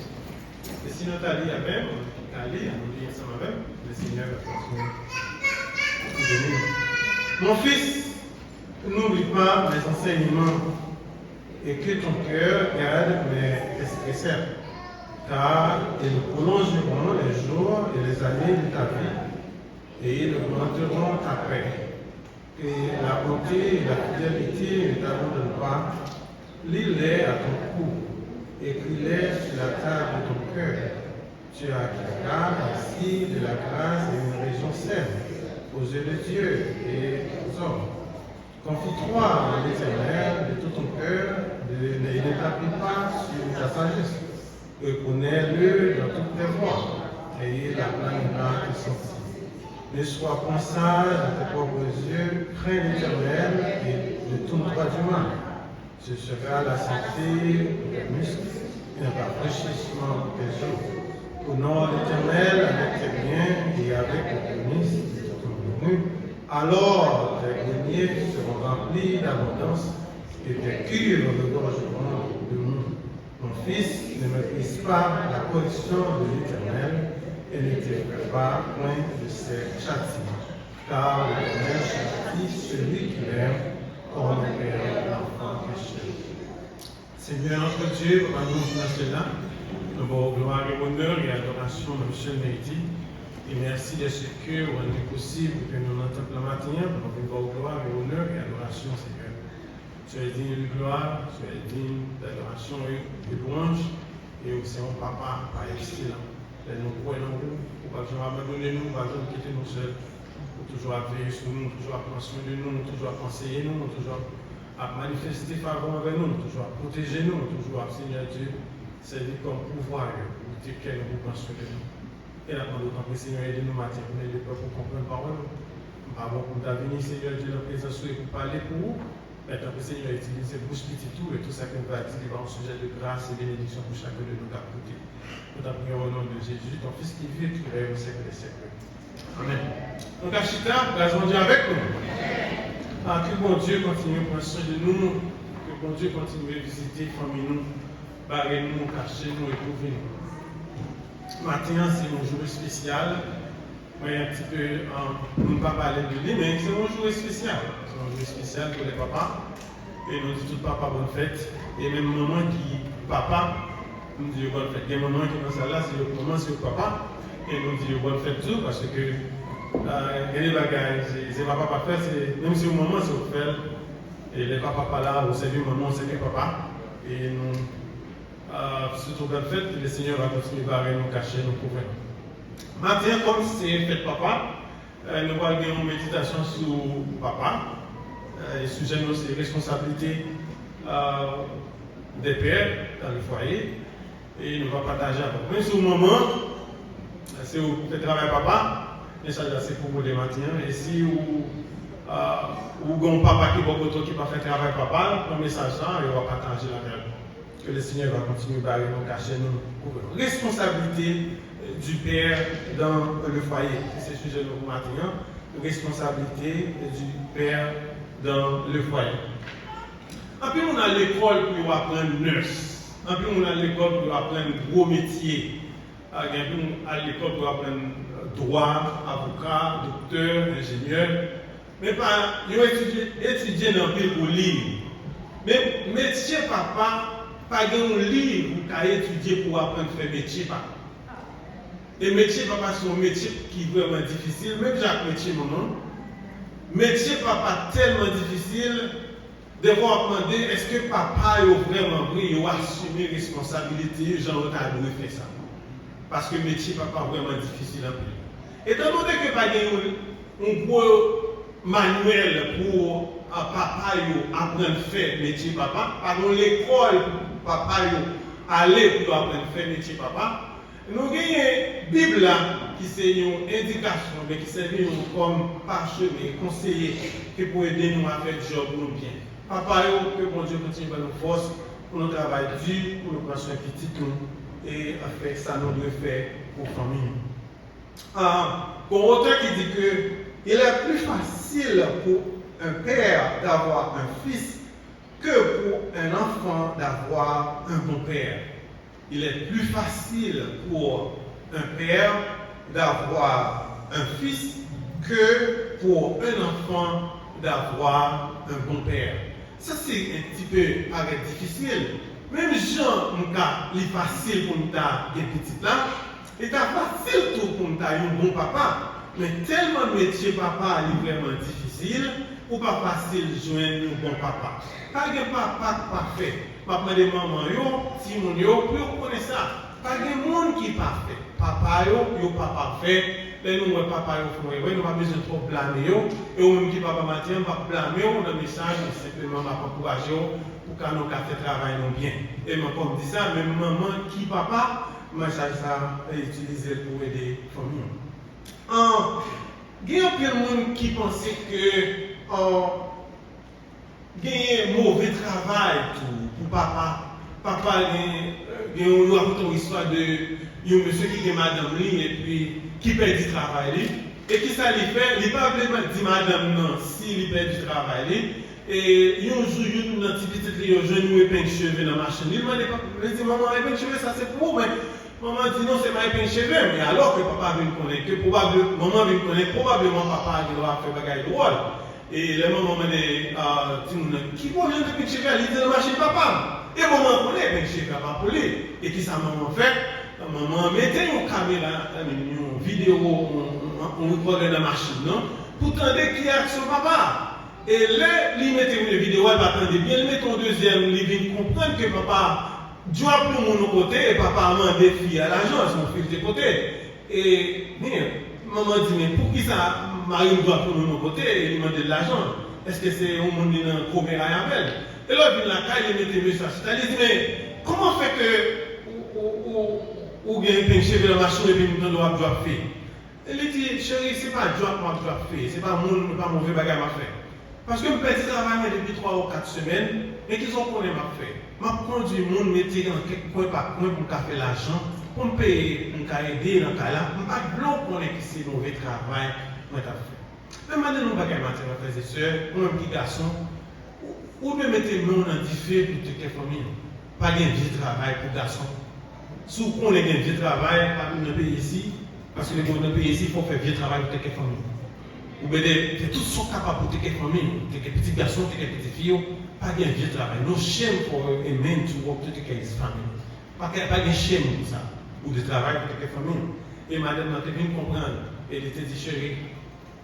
Et si nous allons lire même, nous lire ensemble avec, le Seigneur va continuer. Mon fils, n'oublie pas mes enseignements et que ton cœur garde mes prescriptions, car ils prolongeront les jours et les années de ta vie, et ils augmenteront ta paix. Que la bonté et la fidélité ne t'abandonnent pas. Lis-les à ton cou, écris-les sur la table de ton cœur. Tu acquerras ainsi de la grâce et une raison saine aux yeux de Dieu et aux hommes. Confie-toi en l'Éternel de tout ton cœur, et ne t'appuie pas sur ta sagesse. Reconnais-le dans toutes tes voies, et il aplanira tes sentiers. Ne sois point sage à tes propres yeux, crains l'Éternel et de tout droit du mal. Ce sera la santé des muscles et un rafraîchissement des os. Honore l'Éternel avec tes biens et avec les prémices de ton revenu. Alors tes greniers seront remplis d'abondance et tes cuves regorgeront de mou. Mon fils, ne méprise pas la correction de l'Éternel et ne t'effraie pas point de ses châtiments, car l'Éternel châtie celui qui l'aime, comme le père l'enfant pécheur. Seigneur notre Dieu, par nous dans cela, nous avons gloire et honneur et adoration de M. Meïti. Et merci de ce que vous rendez possible que nous l'entendons le matin, pour nous avoir gloire et honneur et adoration, Seigneur. Tu es digne de gloire, tu es digne d'adoration et de louange, et aussi mon papa, par excellent. Nous croyons en vous, pour pas toujours abandonner nous, pour pas toujours quitter nous seuls, pour toujours veiller sur nous, toujours à prendre soin de nous, toujours à conseiller nous, toujours à manifester faveur avec nous, toujours à protéger nous, toujours à, Seigneur Dieu, servir comme pouvoir, pour dire qu'elle nous prend soin de nous. Et la pendant que Seigneur aide nous matin, pour aider le peuple pour comprendre la parole. Avant pour venir, Seigneur Dieu, la présence pour parler pour vous. Maintenant que Seigneur utilise ses bouches petites tout et tout ça qu'on va dire, il va en sujet de grâce et bénédiction pour chacun de nous d'apporter. Nous t'appuyons au nom de Jésus, ton Fils qui vit et qui règne au siècle des siècles. Amen. Donc, Achita, grâce à Dieu avec nous. Ah, que bon Dieu continue à prendre soin de nous, que bon Dieu continue à visiter, famille nous, barrer nous, cacher nous et couvrir nous. Matin, c'est mon jour spécial. Moi, un petit peu, on ne va pas parler de lui, mais c'est mon jour spécial. C'est un jour spécial pour les papas. Et nous disons tout papa bonne fête. Et même maman qui, papa, nous disons bonne fête. Il y a un moment qui est dans ça là, c'est le moment, c'est le papa. Et nous disons bonne fête tout, parce que il y a des bagages, c'est papa pas faire, même si au moment c'est au faire. Et les papas pas là, vous savez, maman, vous savez, papa. Et nous. Surtout bonne fête, le Seigneur va continuer à nous cacher, nous couvrir. Matin, comme c'est fête papa, nous allons faire une méditation sur papa. Le sujet de c'est responsabilité des pères dans le foyer. Et nous allons partager avec vous. Même si au moment, c'est où le travail papa, mais ça c'est pour vous les matins. Et si vous avez un papa qui va faire travail papa, le message ça, il va partager la même. Que le Seigneur va continuer à nous cacher, nous couvrir. Responsabilité du père dans le foyer. C'est le sujet de nous matin. Responsabilité du père dans le foyer. En plus, on a l'école pour apprendre nurse. En plus, on a l'école pour apprendre gros métiers. On a l'école pour apprendre droit, avocat, docteur, ingénieur. Mais pas, ils ont étudié dans le pays pour lire. Mais métier papa, pas de livre pour étudier pour apprendre à faire métier papa. Et métier papa, c'est un métier qui est vraiment difficile. Même Jacques métier maman. Métier papa tellement difficile. Devoir demander est-ce que papa a vraiment pris, il a assumé responsabilité, genre t'as dû faire ça. Parce que métier papa est vraiment difficile à faire. Étant donné que pas un gros manuel pour papa apprendre à faire métier papa, pas dans l'école pour papa aller pour apprendre à faire métier papa. Nous avons une Bible qui c'est une indication, mais qui sert comme parchemin, conseiller, qui peut aider nous à faire le job pour nous bien. Papa, que bon Dieu continue à nous force pour nous travailler dur, pour nous prendre soin de petit nous, et à faire ça, nous devons faire pour la famille. Pour autant qui dit que il est plus facile pour un père d'avoir un fils que pour un enfant d'avoir un bon père. Il est plus facile pour un père d'avoir un fils que pour un enfant d'avoir un bon père. Ça, c'est un petit peu difficile. Même Jean, il est facile pour nous avoir des petits là. Il est facile tout pour nous avoir un bon papa. Mais tellement métier papa est vraiment difficile, ou pas facile de joindre un bon papa. Pas de papa parfait. Papa de maman, si mon pour connaître ça. Pas de monde qui est parfait. Papa yo pas parfait. Mais nous, papa yo nous pas besoin de trop blâmer yo. Et ou même qui papa Mathieu, on va blâmer on a message, simplement m'a encourager pour qu'on nous fasse travail nous bien. Et moi comme dit ça, même maman qui papa, message ça utiliser pour aider la famille. Il y a plein de monde qui pensait que il y a un mauvais travail pour papa. Papa il y a une histoire de un monsieur qui est madame et puis qui perd du travail. Et qui ça lui fait? Il ne peut pas dire madame non s'il perd du travail. Et un jour, il y a un petit jeune qui a peint de cheveux dans la machine. Il m'a dit maman, les peint de cheveux, ça c'est pour moi. Maman dit non, c'est ma épée cheveux, mais alors que papa vient connaître, que probablement, maman vient connaître, probablement papa qui doit faire bagaille drôle. Et les mamans me disent, qui peut venir de cheveux, il dit dans la machine papa. Et maman connaît épée cheveux papa pour lui. Et qui ça maman fait? Maman mettez une caméra, une vidéo, on regarde dans la machine, non? Pour tendre qui a son papa. Et là, il mettait une vidéo, elle va attendre bien, il met un deuxième, il vient comprendre que papa. Dieu a pris mon côté et papa a demandé fille à l'agence, mon fils de côté. Et maman dit, mais pour qui ça, Marie doit prendre mon côté et il demande de l'argent? Est-ce que c'est un monde qui a un problème avec elle? Et là, il a mis des messages. Il dit, mais comment fait que ou bien un cheveu dans la machine et puis nous doit faire? Elle dit, chérie, ce n'est pas Dieu qui doit faire, ce n'est pas mauvais bagage à faire. Parce que je fais travail depuis 3 ou 4 semaines et qu'ils ont connu ma fait. Je prends du monde, métier dans quelques points par point pour faire l'argent, pour me payer, pour aider dans le cas là. Je ne pas blanc pour les qui c'est mauvais travail, moi t'as fait. Mais maintenant, nous ne pouvons pas faire frères et sœurs, ou un petit garçon, ou de mettre le monde en diffé pour toute la famille. Pas de vie de travail pour garçon. Si on a un vie de travail, pas dans le pays ici, parce que dans le pays ici, il faut faire vie de travail pour toute la famille. Ou bien, tous sont capables pour tes familles, tes petits garçons, tes petites filles, pas de vieux travail. No shame for a man to work to take care of his family. Pas de shame pour ça, ou de travail pour tes familles. Et madame, elle vient comprendre, elle était dit, chérie,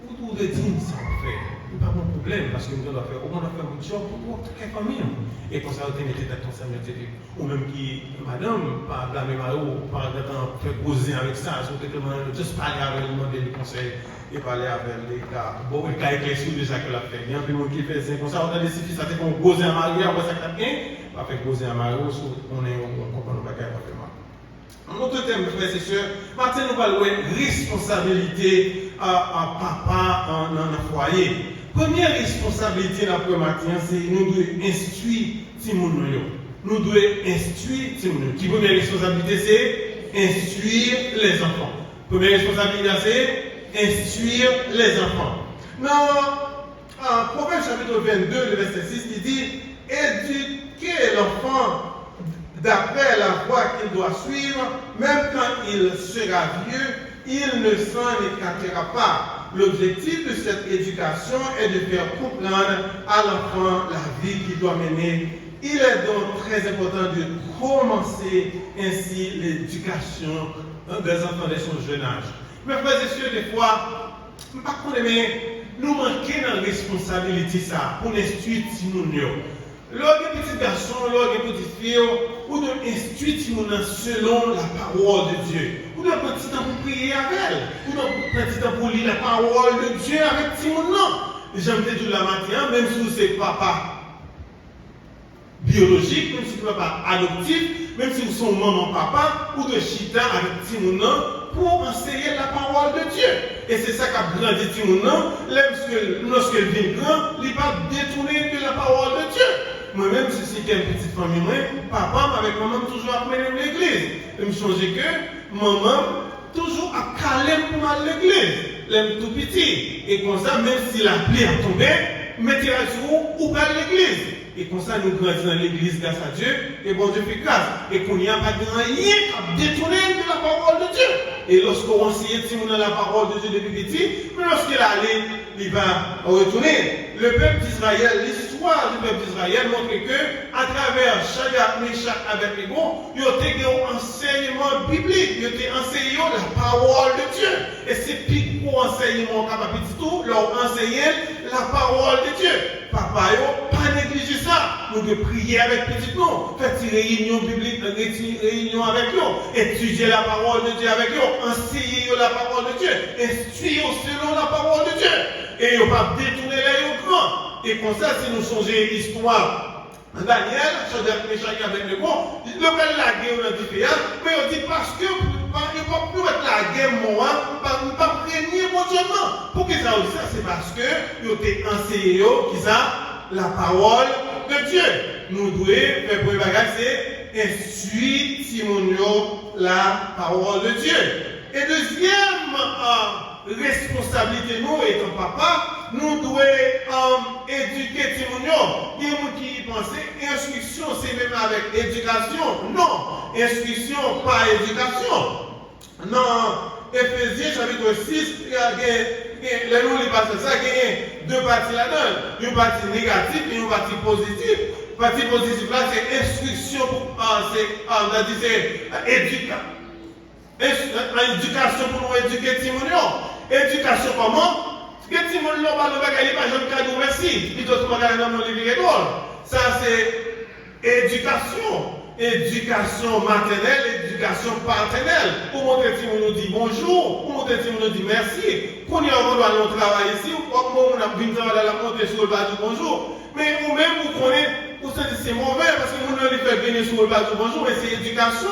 où de dire ça on fait? Pas mon problème, parce que nous devons faire, on doit faire un job pour toute la famille. Et comme ça, on était dans sa métier. Ou même qui, madame, pas blâmer Maro, par exemple, faire poser avec ça, surtout juste parler avec lui, demander des conseils. Et parler avec les gars. Bon, le cas est éclairci déjà que l'a fait. Il y a un peu de monde qui fait ça. Comme ça, on a des suffisants, ça fait qu'on pose un mari, après ça, on va faire poser un mari, on comprend pas qu'il y a pas fait mal. Un autre thème, frères et sœurs, maintenant, nous parlons de responsabilité à papa dans le foyer. Première responsabilité dans le matin, c'est nous devons instruire Timoun. Nous devons instruire Timoun. Qui première responsabilité, c'est instruire les enfants. Première responsabilité, c'est instruire les enfants. Dans Proverbe chapitre 22, le verset 6, il dit éduquer l'enfant d'après la voie qu'il doit suivre, même quand il sera vieux, il ne s'en écartera pas. L'objectif de cette éducation est de faire comprendre à l'enfant la vie qu'il doit mener. Il est donc très important de commencer ainsi l'éducation des enfants dès son jeune âge. Mes frères et sœurs, des fois, nous manquons dans la responsabilité ça pour instruire Timoun. Lorsque les petits garçons, lorsque les petites filles, ou de instruire Timoun selon la parole de Dieu. Ou de prendre du temps pour prier avec elle. Ou de prendre du temps pour lire la parole de Dieu avec Timoun. j'aime te dire la matin, même si vous êtes papa biologique, même si vous êtes papa adoptif, même si vous êtes maman, papa, ou de chita avec Timounan pour enseigner la parole de Dieu. Et c'est ça qu'a grandi Timounan, lorsqu'il vient grand, il va détourner de la parole de Dieu. Moi-même, si c'était une petite famille, papa avec maman toujours amené l'église. Je me changeais que maman toujours à calmer pour aller à l'église. L'aime tout petit. Et comme ça, même si la pluie a tombé, mettez-la sur ou pas à l'église. Et comme ça, nous grandissons dans l'église grâce à Dieu. Et bon Dieu fait grâce. Et qu'on n'y a pas de rien à détourner de la parole de Dieu. Et lorsqu'on enseigne Timon la parole de Dieu depuis petit, mais lorsqu'il est allé, il va retourner. Le peuple d'Israël, l'histoire du peuple d'Israël montre que, à travers Shadrach, Meshach, Abednego, il y a un enseignement biblique, il y a enseigné la parole de Dieu. Et c'est plus pour enseignement capable de tout, leur enseigner la parole de Dieu. Papa, pas négliger ça. Nous devons prier avec petit nom, faire une réunion biblique, une réunion avec eux, étudier la parole de Dieu avec eux, enseigner la parole de Dieu, instruire selon la parole de Dieu. Et il ne pas détourner les grands. Et comme ça, si nous changeons l'histoire, Daniel, Shadrach, Meshach, Abednego, le père de la guerre dans le pays, mais on dit parce que il ne va plus être la guerre, moi, ne pas régner mon Dieu. Pour que ça aussi, c'est parce que il a enseigné qui ça, la parole de Dieu. Nous devons faire pour le bagage, c'est instruire Timonio la parole de Dieu. Et deuxième responsabilité, nous, étant papa, nous devons éduquer Timonio. Il y a des gens qui pensent instruction, c'est même avec éducation. Non, instruction, pas éducation. Non, Éphésiens chapitre 6, les nous les passent ça, il y a deux parties là-dedans. Une partie négative et une partie positive. La partie positive là, c'est instruction c'est éducation pour nous éduquer Timonio. Éducation comment? Que Timonio n'a pas de cadeau, merci. Il doit se regarder dans mon livre d'école. Ça, c'est éducation. Éducation maternelle, éducation paternelle. Pour montrer Timonio dit bonjour, pour montrer Timonio dit merci. Quand on doit aller au travail ici, on a bien travaillé la montée sur le bas du bonjour. Mais vous-même, vous connaissez. Vous savez, c'est mauvais parce que nous ne les fait venir sur le bas du bonjour, mais c'est éducation.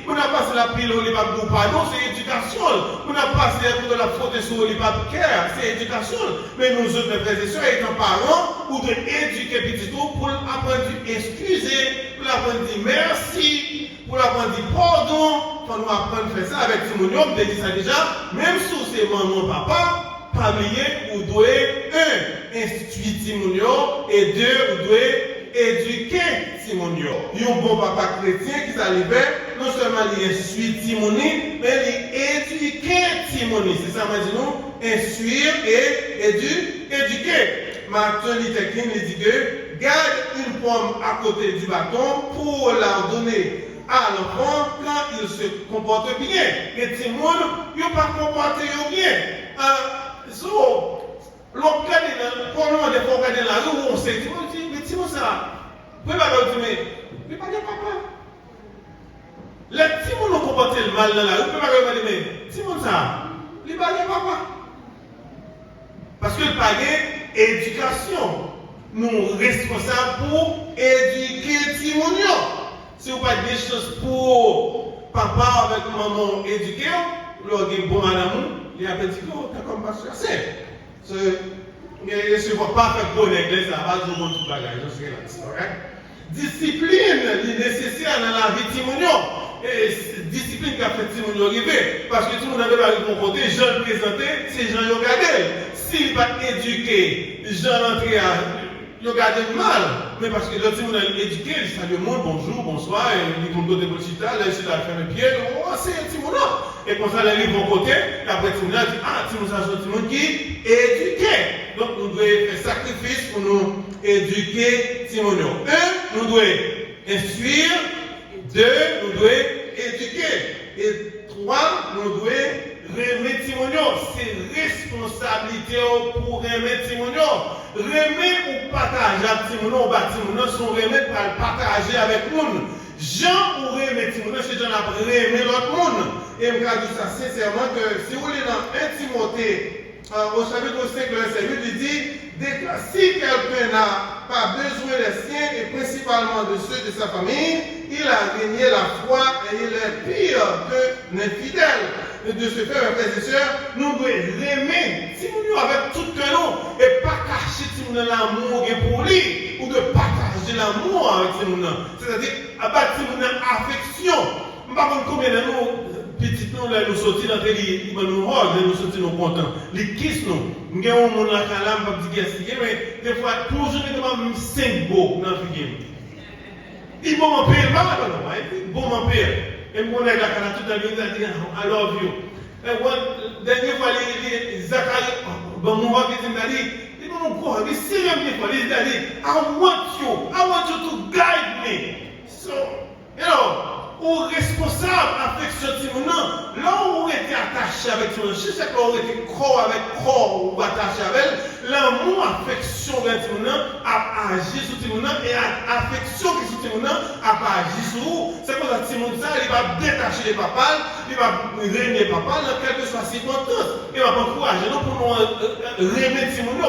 On n'a pas passé la pile au libat de pardon, c'est éducation. On n'a pas passé la faute sur le libat de cœur, c'est éducation. Mais nous autres, mes frères et sœurs, étant parents, nous devons éduquer petit tout pour apprendre à excuser, pour apprendre à dire merci, pour apprendre à dire pardon. Quand nous apprenons à faire ça avec Timonio, on dit ça déjà, même si c'est maman, papa, pas oublier, vous devez, instruire Timonio, et deux, vous devez éduquer Timonio. Il y a un bon papa chrétien qui s'arrivait, non seulement il instruit Timoni, mais il éduque Timoni. C'est ça, maintenant, instruire et éduquer. Martin Luther King dit que garde une pomme à côté du bâton pour la donner à l'enfant quand il se comporte bien. Et Timon, il n'a pas comporté bien. L'autre comment des fois regarder la rue où on sait, mais Timon ça, vous pouvez pas dire, mais pas dire papa. Les Timon ont comporté le mal dans la rue, vous pouvez pas dire, mais Timon ça, il pas dire papa. Parce que le pagaie éducation, nous responsables pour éduquer Timonio. Si vous n'avez pas des choses pour papa avec maman éduquer, vous avez bon madame, il y a petit peu, comme pasteur, c'est. Mais je ne vais pas faire bonne église à base de mon tout bagage. Discipline est nécessaire dans la vie de Timonio. Et discipline qui a fait Timonio arriver. Parce que tout le monde avait arrivé de mon côté, Jean le présenté, c'est Jean le regardé. S'il va éduquer, Jean l'entrée à. Il regarde mal, mais parce que le Timon a éduqué, il salue le monde, bonjour, bonsoir, il dit de Bochita, là, il s'est fait mes pieds, oh, c'est Timon là. Et comme ça, il arrive de mon côté, et après Timon a dit, ah, Timon, ça, c'est Timon qui éduqué. Donc, nous devons faire sacrifice pour nous éduquer Timonio. Un, nous devons instruire. Deux, nous devons éduquer. Et trois, nous devons remettre Timonio. C'est responsabilité pour remettre Timonio. Remettre ou partager avec Timonio, Timonio sont remettre pour le partager avec nous. Jean ou remettre Timonio, c'est Jean a remettre l'autre monde. Et je me dis ça sincèrement que si vous voulez dans 1 Timothée au chapitre 5, verset 8, il dit, si quelqu'un n'a pas besoin des siens, et principalement de ceux de sa famille, il a régné la foi et il est pire que l'infidèle. De ce fait, mes frères et sœurs, nous devons aimer si nous avec tout cœur et pas cacher si nous l'amour pour lui ou de partager l'amour avec si nous. C'est-à-dire, abattre si nous affection. Je ne sais pas combien de nous, petits nous sortis dans les nous nous sortis nous contents. Les kiss nous. Nous avons un calam, pas dire mais des fois, pour je ne pas même 5 beaux dans le film. Il va m'en payer, il va m'en payer. Et moi, on a la tout dans le monde, I love you. Et dernière fois, Zacharie, bon, mon papa m'a dit, il m'a dit, il s'est remis pour lui, il a dit, I want you to guide me. So, you know, ou responsable affection Timouna, là où on était attaché avec Timouna, je sais qu'on était corps avec corps ou attaché avec elle, l'amour, affection avec Timouna a agi sur Timouna et affection qui sur Timouna a pas agi sur vous. C'est pour ça que Timouna, il va détacher les papas, il va régner papa dans quelle que soit la circonstance. Il va encourager nous pour nous remettre Timouna,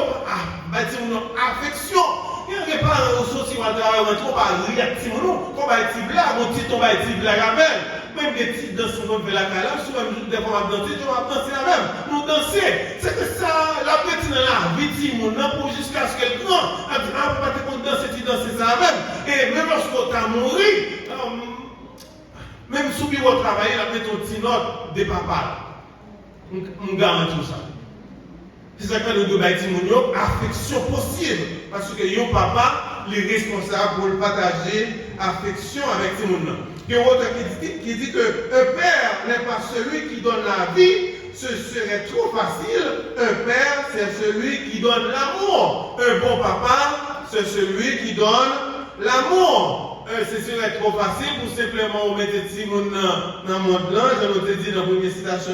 Timouna affection. Il n'y a pas un souci, on va réactiver, on va être blague, on titre, on va être blague avec. Même des titres dans son nom de la calame, souvent des fois on va danser, on va danser la même. Nous danser. C'est que ça, la petite dans la vie, pour jusqu'à ce qu'elle grand. Elle dit, ah, papa, tu danser, tu danses ça même. Et même lorsqu'on t'a mouru, même sous bureau travailler, la mettre un petit note de papa. On garantit tout ça. C'est ça que nous devons avoir affection possible. Parce que yon papa, il est responsable pour partager affection avec ces gens. Il y a un autre qui dit que un père n'est pas celui qui donne la vie, ce serait trop facile. Un père, c'est celui qui donne l'amour. Un bon papa, c'est celui qui donne l'amour. Ce serait trop facile pour simplement mettre des gens dans le monde blanc, je l'ai dit dans la première citation,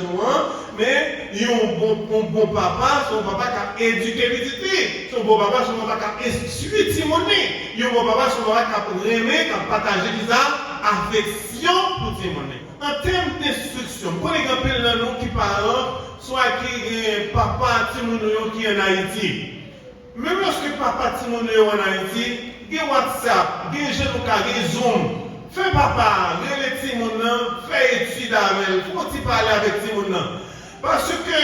mais il y a un bon papa, son papa qui a éduqué les petits, son bon papa, son papa qui a instruit les gens, il y a un bon papa, son papa qui a aimé, qui a partagé affection pour les gens. En termes d'instruction, pour les gens qui parlent, soit qui est papa Timounio qui est en Haïti, même lorsque papa Timounio en Haïti, il y a WhatsApp, il y a Zoom. Fais papa, relève Timouna, fais étude avec elle, faut parler avec Timouna. Parce que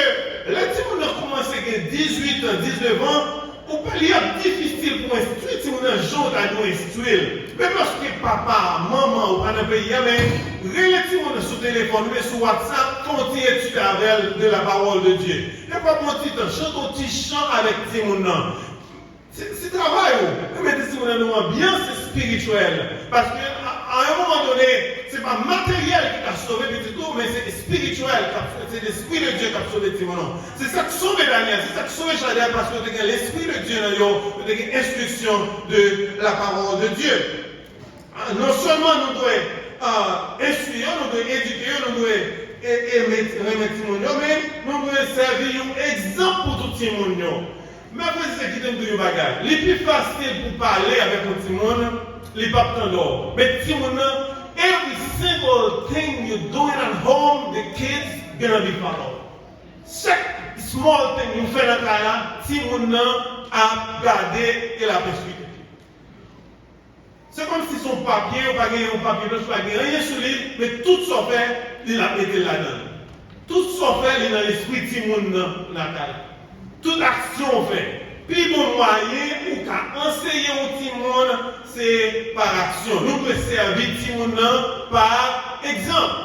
les Timouna commencent à 18 ans, 19 ans, on peut être difficile pour instruire Timouna, jour à nous instruire. Même lorsque papa, maman, ou pas dans le pays, mais relève Timouna sur téléphone, mais sur WhatsApp, continue à étudier avec elle de la parole de Dieu. Et pas mon petit temps, chante un petit chant avec Timouna. C'est travail, mais c'est une ambiance spirituelle. Parce qu'à un moment donné, ce n'est pas matériel qui t'a sauvé, mais c'est spirituel. C'est l'Esprit de Dieu qui a sauvé Timonon. C'est ça qui sauve Daniel, c'est ça qui sauve Chadel, parce que tu as l'Esprit de Dieu dans l'instruction de la parole de Dieu. Non seulement nous devons instruire, nous devons éduquer, nous devons remettre Timonon, mais nous devons servir un exemple pour tout Timonon. Mais c'est qui t'aime de bagage. Le plus facile pour parler avec un petit monde, les papes t'endort. Mais petit monde, every single thing you're doing at home, the kids gonna be followed. Chaque small thing you fais dans la casa, petit monde a gardé et la poursuite. C'est comme si son papier, ou pas un papier blanc, pas rien sur lui, mais tout ce qu'on fait, il a été là-dedans. Tout ce qu'on fait, il est dans l'esprit petit monde dans la casa. Toute action fait. Puis bon moyen pour enseigner au petit monde, c'est par action. Nous pouvons servir le petit monde par exemple.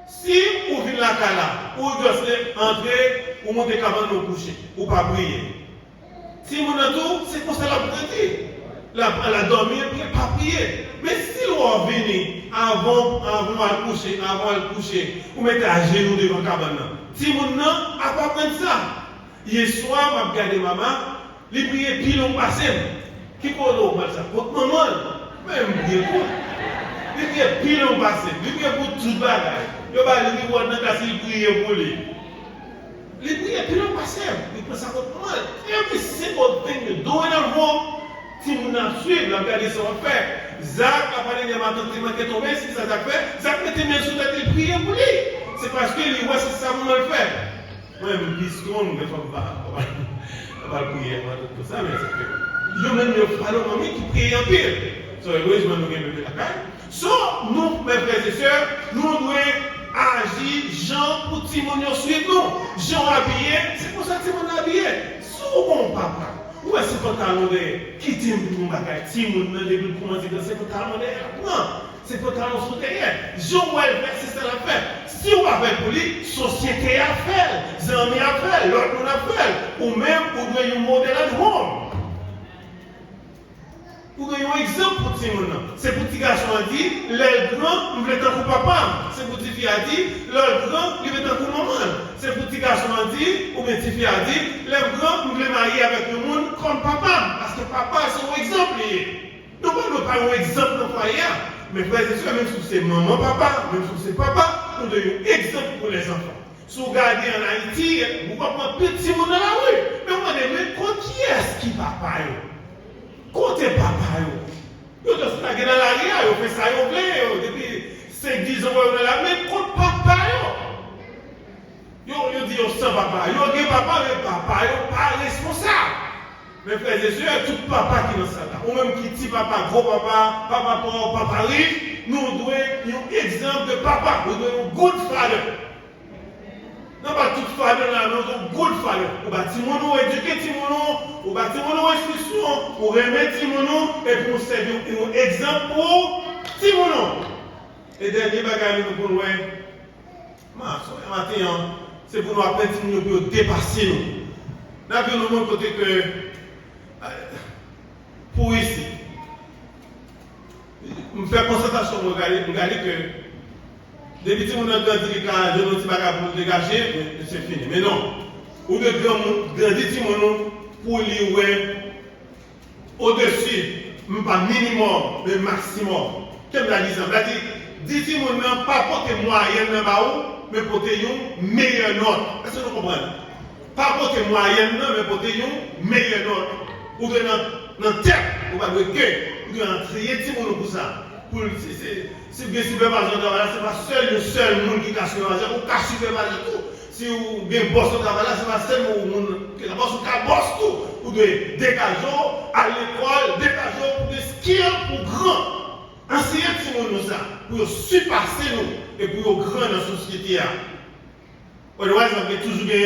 Si vous venez la cala, ou vous devez entrer, ou monter cabane nous coucher, ou pas prier. Si vous tout, c'est pour ça la prier. La dormir, pas prier. Mais si vous venez avant de coucher, vous mettez à genoux devant la cabane. Si vous n'avez pas prendre ça. Hier soir, je regardé maman, il priait pilon passé. Qui est ça? Pour maman, même bien pour. Il priait pilon passé. Il priait pour tout le bagage. Il priait pour lui. Il priait pilon passé. Il priait ça pour maman. Every single thing you do in a room, si vous n'avez suivi, regardez ça on fait. Zach a parlé de ma tante qui est tombée, si ça t'a fait. Zach mettait mes sous-têtes, il priait pour lui. C'est parce que lui, ouais, c'est ça, vous le faites. Moi, je me dis strong, des fois, on va prier, on va tout ça, mais c'est que. Yo même yo frère mamie qui prie en pile. So heureusement nous avons bébé la caille. So nous mes frères et sœurs, nous devons agir Jean pour Timonio suivre nous. Jean habillé, c'est pour ça que Timon habillé. Sous mon papa. Où est-ce que pantalon de qui Timon bagaille Timon dans début commencer dans ce pantalon de non, c'est pantalon sous derrière. Jean ouais verset ça la fait. Si on va faire pour lui, société à faire, amis à faire, l'autre on a fait, ou même pour donner un modèle à nous. Pour donner un exemple pour Timon. C'est pour petit garçon a dit, l'aile grand, nous voulons être pour papa. C'est pour petit fille a dit, l'aile grand, il veut être pour maman. C'est pour petit garçon a dit, ou bien petit fille a dit, l'aile grand, nous voulons marier avec le monde comme papa. Parce que papa, c'est un exemple. Nous ne voulons pas un exemple dans le foyer. Mais frères et sœurs, même si c'est maman, papa, même si c'est papa, nous donnons un exemple pour les enfants. Si vous regardez en Haïti, vous pouvez prendre petit monde dans la rue. Mais on va dire, qui est-ce qui papa? Côté papa, yo te snagué dans l'arrière, yo fait ça, yo blé, depuis 5-10 ans, yo là, mais contre papa, yo dit, yo sans papa, yo dit papa, mais papa, yo pas responsable. Mes frères et sœurs, tout papa qui est dans ça, ou même qui dit papa, gros papa, papa pauvre, papa riche, nous devons un exemple de papa, nous devons un good father. Non pas toute famille là, nous sommes good father. Ou bâti mon éduquer Timono, ou bâti mon institution, ou remettre Timono et pour servir un exemple pour Timono. Et dernier bagage nous pour nous, matin, c'est pour nous apprendre Timono pour dépasser nous. Là, nous avons côté que pour ici, je fais concentration, je regarde que. Depuis que nous avons grandi, je ne sais pas pour dégager, c'est fini. Mais non, ou de grandir pour lui, au-dessus, pas minimum, mais maximum. Qu'est-ce que je dis? Dis-moi, pas porter moyenne dans le mais porter une meilleure note. Est-ce que vous comprenez? Pas porter moyenne, mais porter une meilleure note. Ou de dans la tête, ou pas de gueule, ou de entrer pour ça. Si vous avez supervision de travail, ce n'est pas le seul monde qui a supervisé, ou qui a supervisé tout. Si vous avez un boss de travail, ce n'est pas seul monde qui a boss tout. Vous devez dégager à l'école, dégager pour des skills pour grands. Enseigner tout le monde ça, pour surpasser nous et pour grand dans la société. Otherwise, vous avez toujours bien,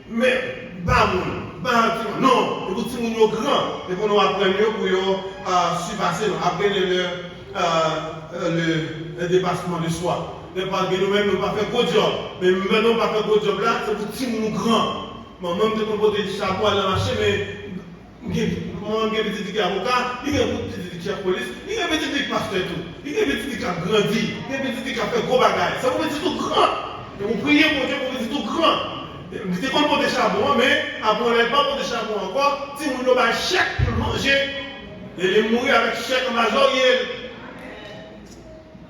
mais, non, vous avez tout grand, et pour nous apprendre pour surpasser nous, apprendre le dépassement de soi. Parce que nous-mêmes, nous ne pas faire gros job. Mais maintenant, nous ne pas faire gros job là, c'est pour petit nous grand. Moi, même de mon côté du chapeau à la marché, mais moi, j'ai un petit avocat, il y a un petit chef police, il y a un petit pasteur tout. Il y a un petit qui a grandi, il y a un petit qui a fait gros bagages. Ça vous dit tout grand. Et vous priez pour Dieu pour vous dire tout grand. Vous dites qu'on peut des charbons, mais après on n'est pas pour des charbons encore. Si vous n'avez pas un chèque pour manger, et les mourir avec chèque majorité.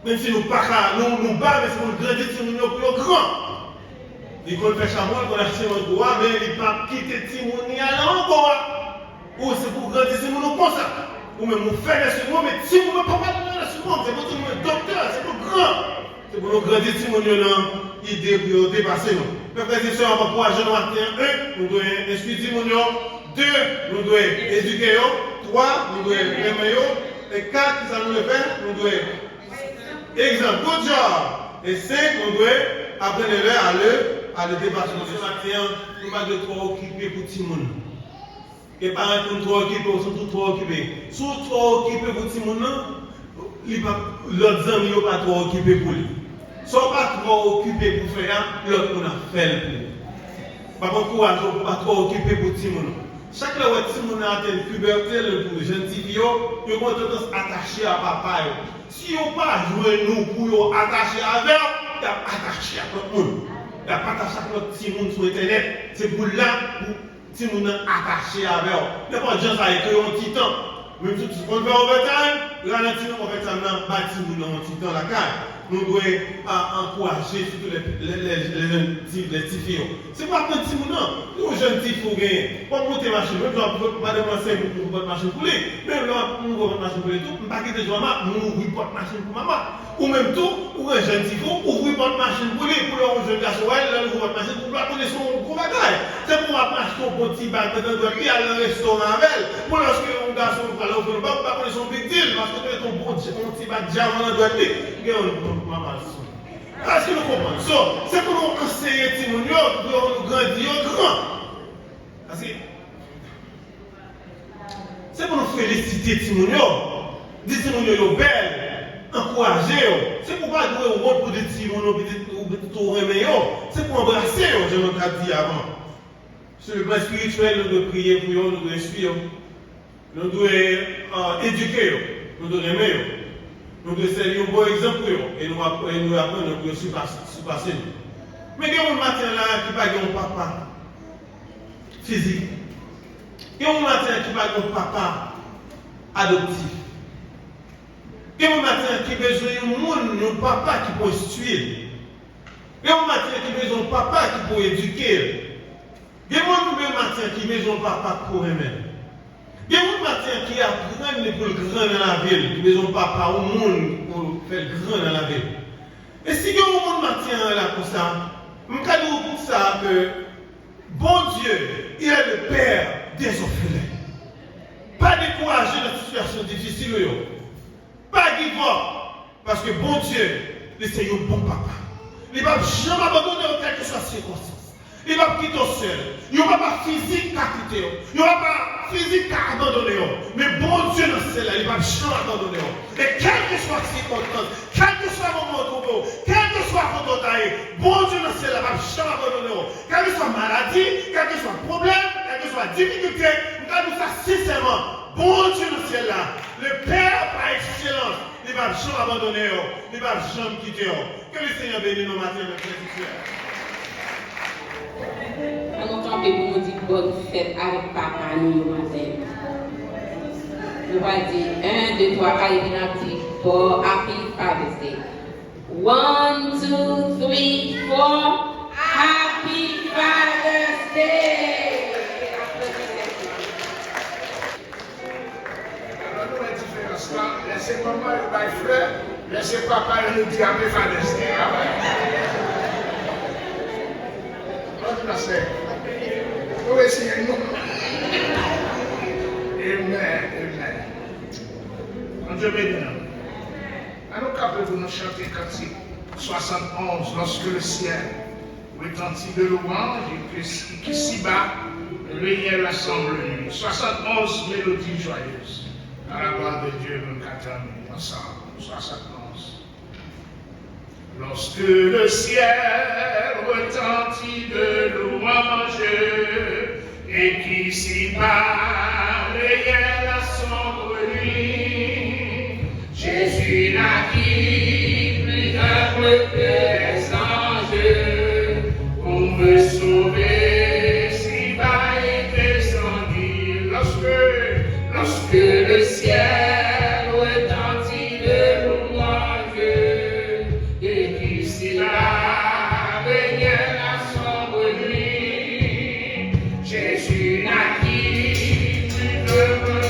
Même si nous ne nous nous battons, mais si nous grandissons, si nous sommes plus grands. Il faut faire charbon, il faut acheter notre droit, mais il ne faut pas quitter Timouni à l'encore. Ou c'est pour grandir, si nous nous comme ça. Ou même nous faire des secondes, mais si nous ne pouvons pas faire des secondes, c'est pour nous docteur, c'est pour grand. C'est pour nous grandir, si nous avons l'idée pour dépasser nous. Mes frères et sœurs, on va pouvoir jeune matin, 1, nous devons instruire Timouni, 2, nous devons éduquer, 3, nous devons aimer, et 4, ça nous le fait, nous devons. Exemple, good job. Et 5, on doit apprendre à le dépasser. Ce matin, nous ne pas de trop occupés pour tout le monde. Les parents sont trop occupés, sont tous trop occupés. Si vous trop occupés pour tout le monde, l'autre amis ne sont pas trop occupés pour lui. Si vous pas trop occupés pour faire, l'autre on a fait le plus. Par contre, courage, vous ne pas trop occupés pour tout le monde. Chaque fois que vous avez une puberté, le jeune fille, vous avez tendance à attacher à papa. Si vous pas joué nous pour attacher avec, vous avez attaché à tout le monde. Vous avez attaché à tout le monde sur Internet. C'est pour là pour tout le monde attaché avec. Il n'y a pas de gens à écrire un petit temps. Même si on fait overtime, ralentir nous overtime, bâtir nous un petit temps la carte. nous devons encourager surtout les jeunes petits filles. C'est pas un petit monde, nous jeunes petits filles, pour monter machine, même si madame enseigne pour votre machine pour lui, même là, pour votre machine pour lui, tout, nous ne pouvons pas quitter maman, nous ouvrons votre machine pour maman. Ou même tout, ou un jeune petit fou, ouvrir votre machine pour lui, pour le jeune garçon, là, ouvrir votre machine pour lui, connaître son gros bagage. C'est pour acheter son petit bagage, puis aller au restaurant avec elle. Pour lorsque un garçon va aller au bar, pas connaître son big deal, parce que tu as ton petit bagage diamant dans le doigt. Maman, est-ce que nous comprenons? C'est pour nous enseigner Timoun, pour nous grandir grand. Parce que c'est pour nous féliciter Timoun, dire Timoun est belle, encourager. C'est pour pas jouer au rôle pour des Timoun ou tout remettre. C'est pour embrasser, je l'ai dit avant. Sur le plan spirituel, nous devons prier pour eux, nous devons suivre, nous devons éduquer, nous devons aimer. Nous devons servir un bon exemple pour eux et nous apprendre pour surpasser. Mais il y a un matin là qui n'a pas de papa physique. Il y a un matin qui n'a pas de papa adoptif. Il y a un matin qui a besoin d'un papa qui peut instruire. Il y a un matin qui a besoin d'un papa qui peut éduquer. Il y a un matin qui a besoin d'un papa pour aimer. Il y a un matin qui apprend pour le grand dans la ville, qui besoin de papa au monde pour faire le grand dans la ville. Et si il y a un matin là pour ça, je vais dire pour ça que bon Dieu, il est le Père des orphelins. Pas décourager dans la situation difficile. Pas give up. Parce que bon Dieu, c'est un bon papa. Il ne va jamais abandonner en quelque soit circonstance. Il ne va pas quitter seul. Il n'y aura pas physique à quitter. Il n'y aura pas physique à abandonner. Mais bon Dieu dans celle-là, il ne va jamais abandonner. Et quelle que soit la circonstance, quel que soit le moment où quel que soit votre taille, bon Dieu dans celle-là, il ne va jamais abandonner. Quelle que soit maladie, quel que soit problème, quelle que soit difficulté, nous avons ça sincèrement. Bon Dieu dans celle-là, le Père par excellence, il ne va jamais abandonner. Il ne va jamais quitter. Que le Seigneur bénisse nos matins de prédiction. Allons camper pour nous dire bonne fête avec papa nous matin. Nous allons dire 1, 2, 3, 4, et puis dit bon Happy Father's Day. 1, 2, 3, 4, Happy Father's Day. Alors nous la différence là, laissez maman et my frère, laissez papa et nous dire Happy Father's Day. Nous essayons nous. Amen. Dieu bénit nous. Nous capables de nous chanter cantique 71 lorsque le ciel retentit de louange et que si bas régnait l'assemblée. 71 mélodies joyeuses. À la gloire de Dieu, nous cantons ensemble. 71. Lorsque le ciel retentit de louange et qu'ici-bas régnait la sombre nuit, Jésus naquit plus humble que les anges pour me sauver, si bas il descendit. Lorsque le ciel retentit de louange et qu'ici là régnait la sombre nuit, Jésus naquit plus humble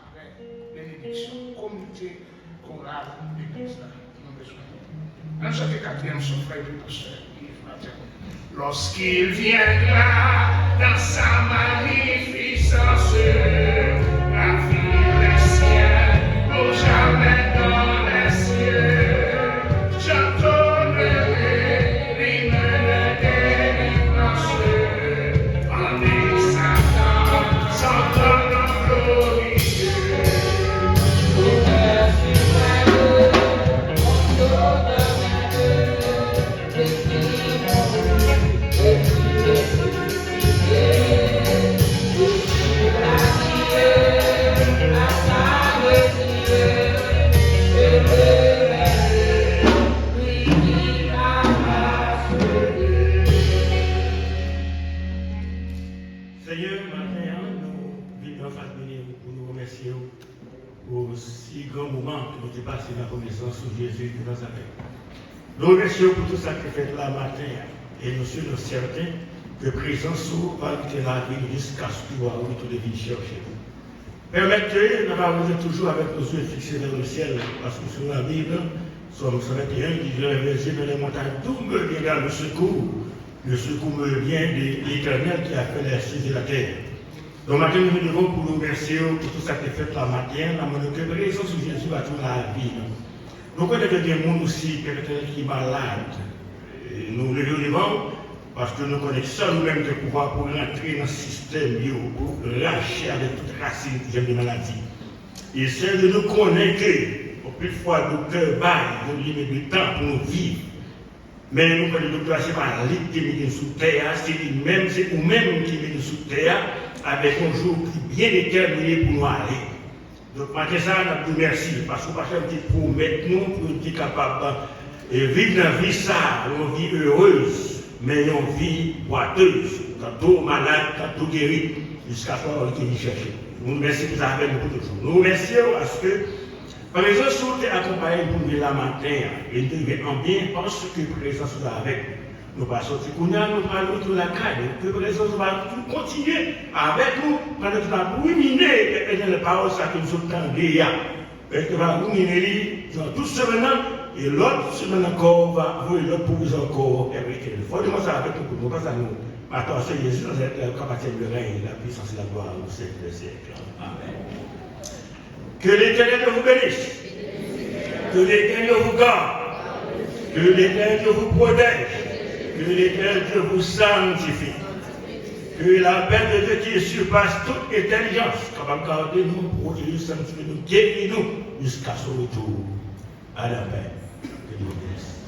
après bénédiction, comité chorale d'église là, qui ont besoin. Dans chaque quatrième, son frère et pasteur Yves Martin. Lorsqu'il viendra dans sa magnificence, la vie des cieux, pour jamais dans les cieux, j'entendrai l'hymne de délivrance, en exaltant son nom glorieux. Seigneur, maintenant, nous vivons face pour nous remercier pour si grand moment que nous avons passé dans la connaissance de Jésus de Nazareth. Nous remercions pour tout ça que fait la matin et nous sommes certains que présence va être la vie jusqu'à ce que nous retour de vie chercher. Permettez, nous allons toujours avec nos yeux fixés vers le ciel, parce que sur la Bible, Somme 121 dit: je vais vers les montagnes, tout me vient le secours. Le secours me vient de l'Éternel qui a fait les cieux et la terre. Donc maintenant, nous devons pour nous remercier pour tout ça qui est fait la matin, la monnaie que présence de Jésus va tout la vie. Nous connaissons des gens aussi qui sont malades. Nous le devons parce que nous connaissons nous-mêmes de pouvoir pour rentrer dans le système, pour lâcher avec toute racine qui vient des maladies. Et c'est de nous connaître que, au plus fois, le cœur bat, nous limite du temps pour nous vivre. Mais nous connaissons le docteur, c'est pas l'île qui est sous terre, c'est lui-même, c'est nous-mêmes qui est sous terre, avec un jour qui bien déterminé pour nous aller. Donc, maintenant, ça, on a dit merci, parce qu'on va faire un petit promettre nous pour être capable de vivre dans la vie ça, une vie heureuse, mais une vie boiteuse, tantôt malade, tantôt guéri, jusqu'à ce qu'on va chercher. Nous remercions pour ça avec nous pour toujours. Nous remercions parce que, par exemple, si on est accompagné pour nous la matin, et nous devons en bien parce que présence est avec nous. Nous pas sortir pour nous allons autour de la caille, que présence va continuer avec nous pendant que nous allons ruminer et dans les paroles que nous sommes déjà. Et que va ruminer dans toute semaine, et l'autre semaine encore va voir l'autre pour vous encore hériter. Il faut demander ça avec nous, pas ça nous. Maintenant, c'est Jésus, nous sommes capables de règne, la puissance et la gloire au siècle des siècles. Amen. Que l'Éternel vous bénisse. Que l'Éternel vous garde. Que l'Éternel vous protège. Que l'Éternel vous sanctifie. Que la paix de Dieu qui surpasse toute intelligence, capable de garder nous, protéger, sanctifier nous, guérir nous, jusqu'à son retour à la paix. Que Dieu vous bénisse.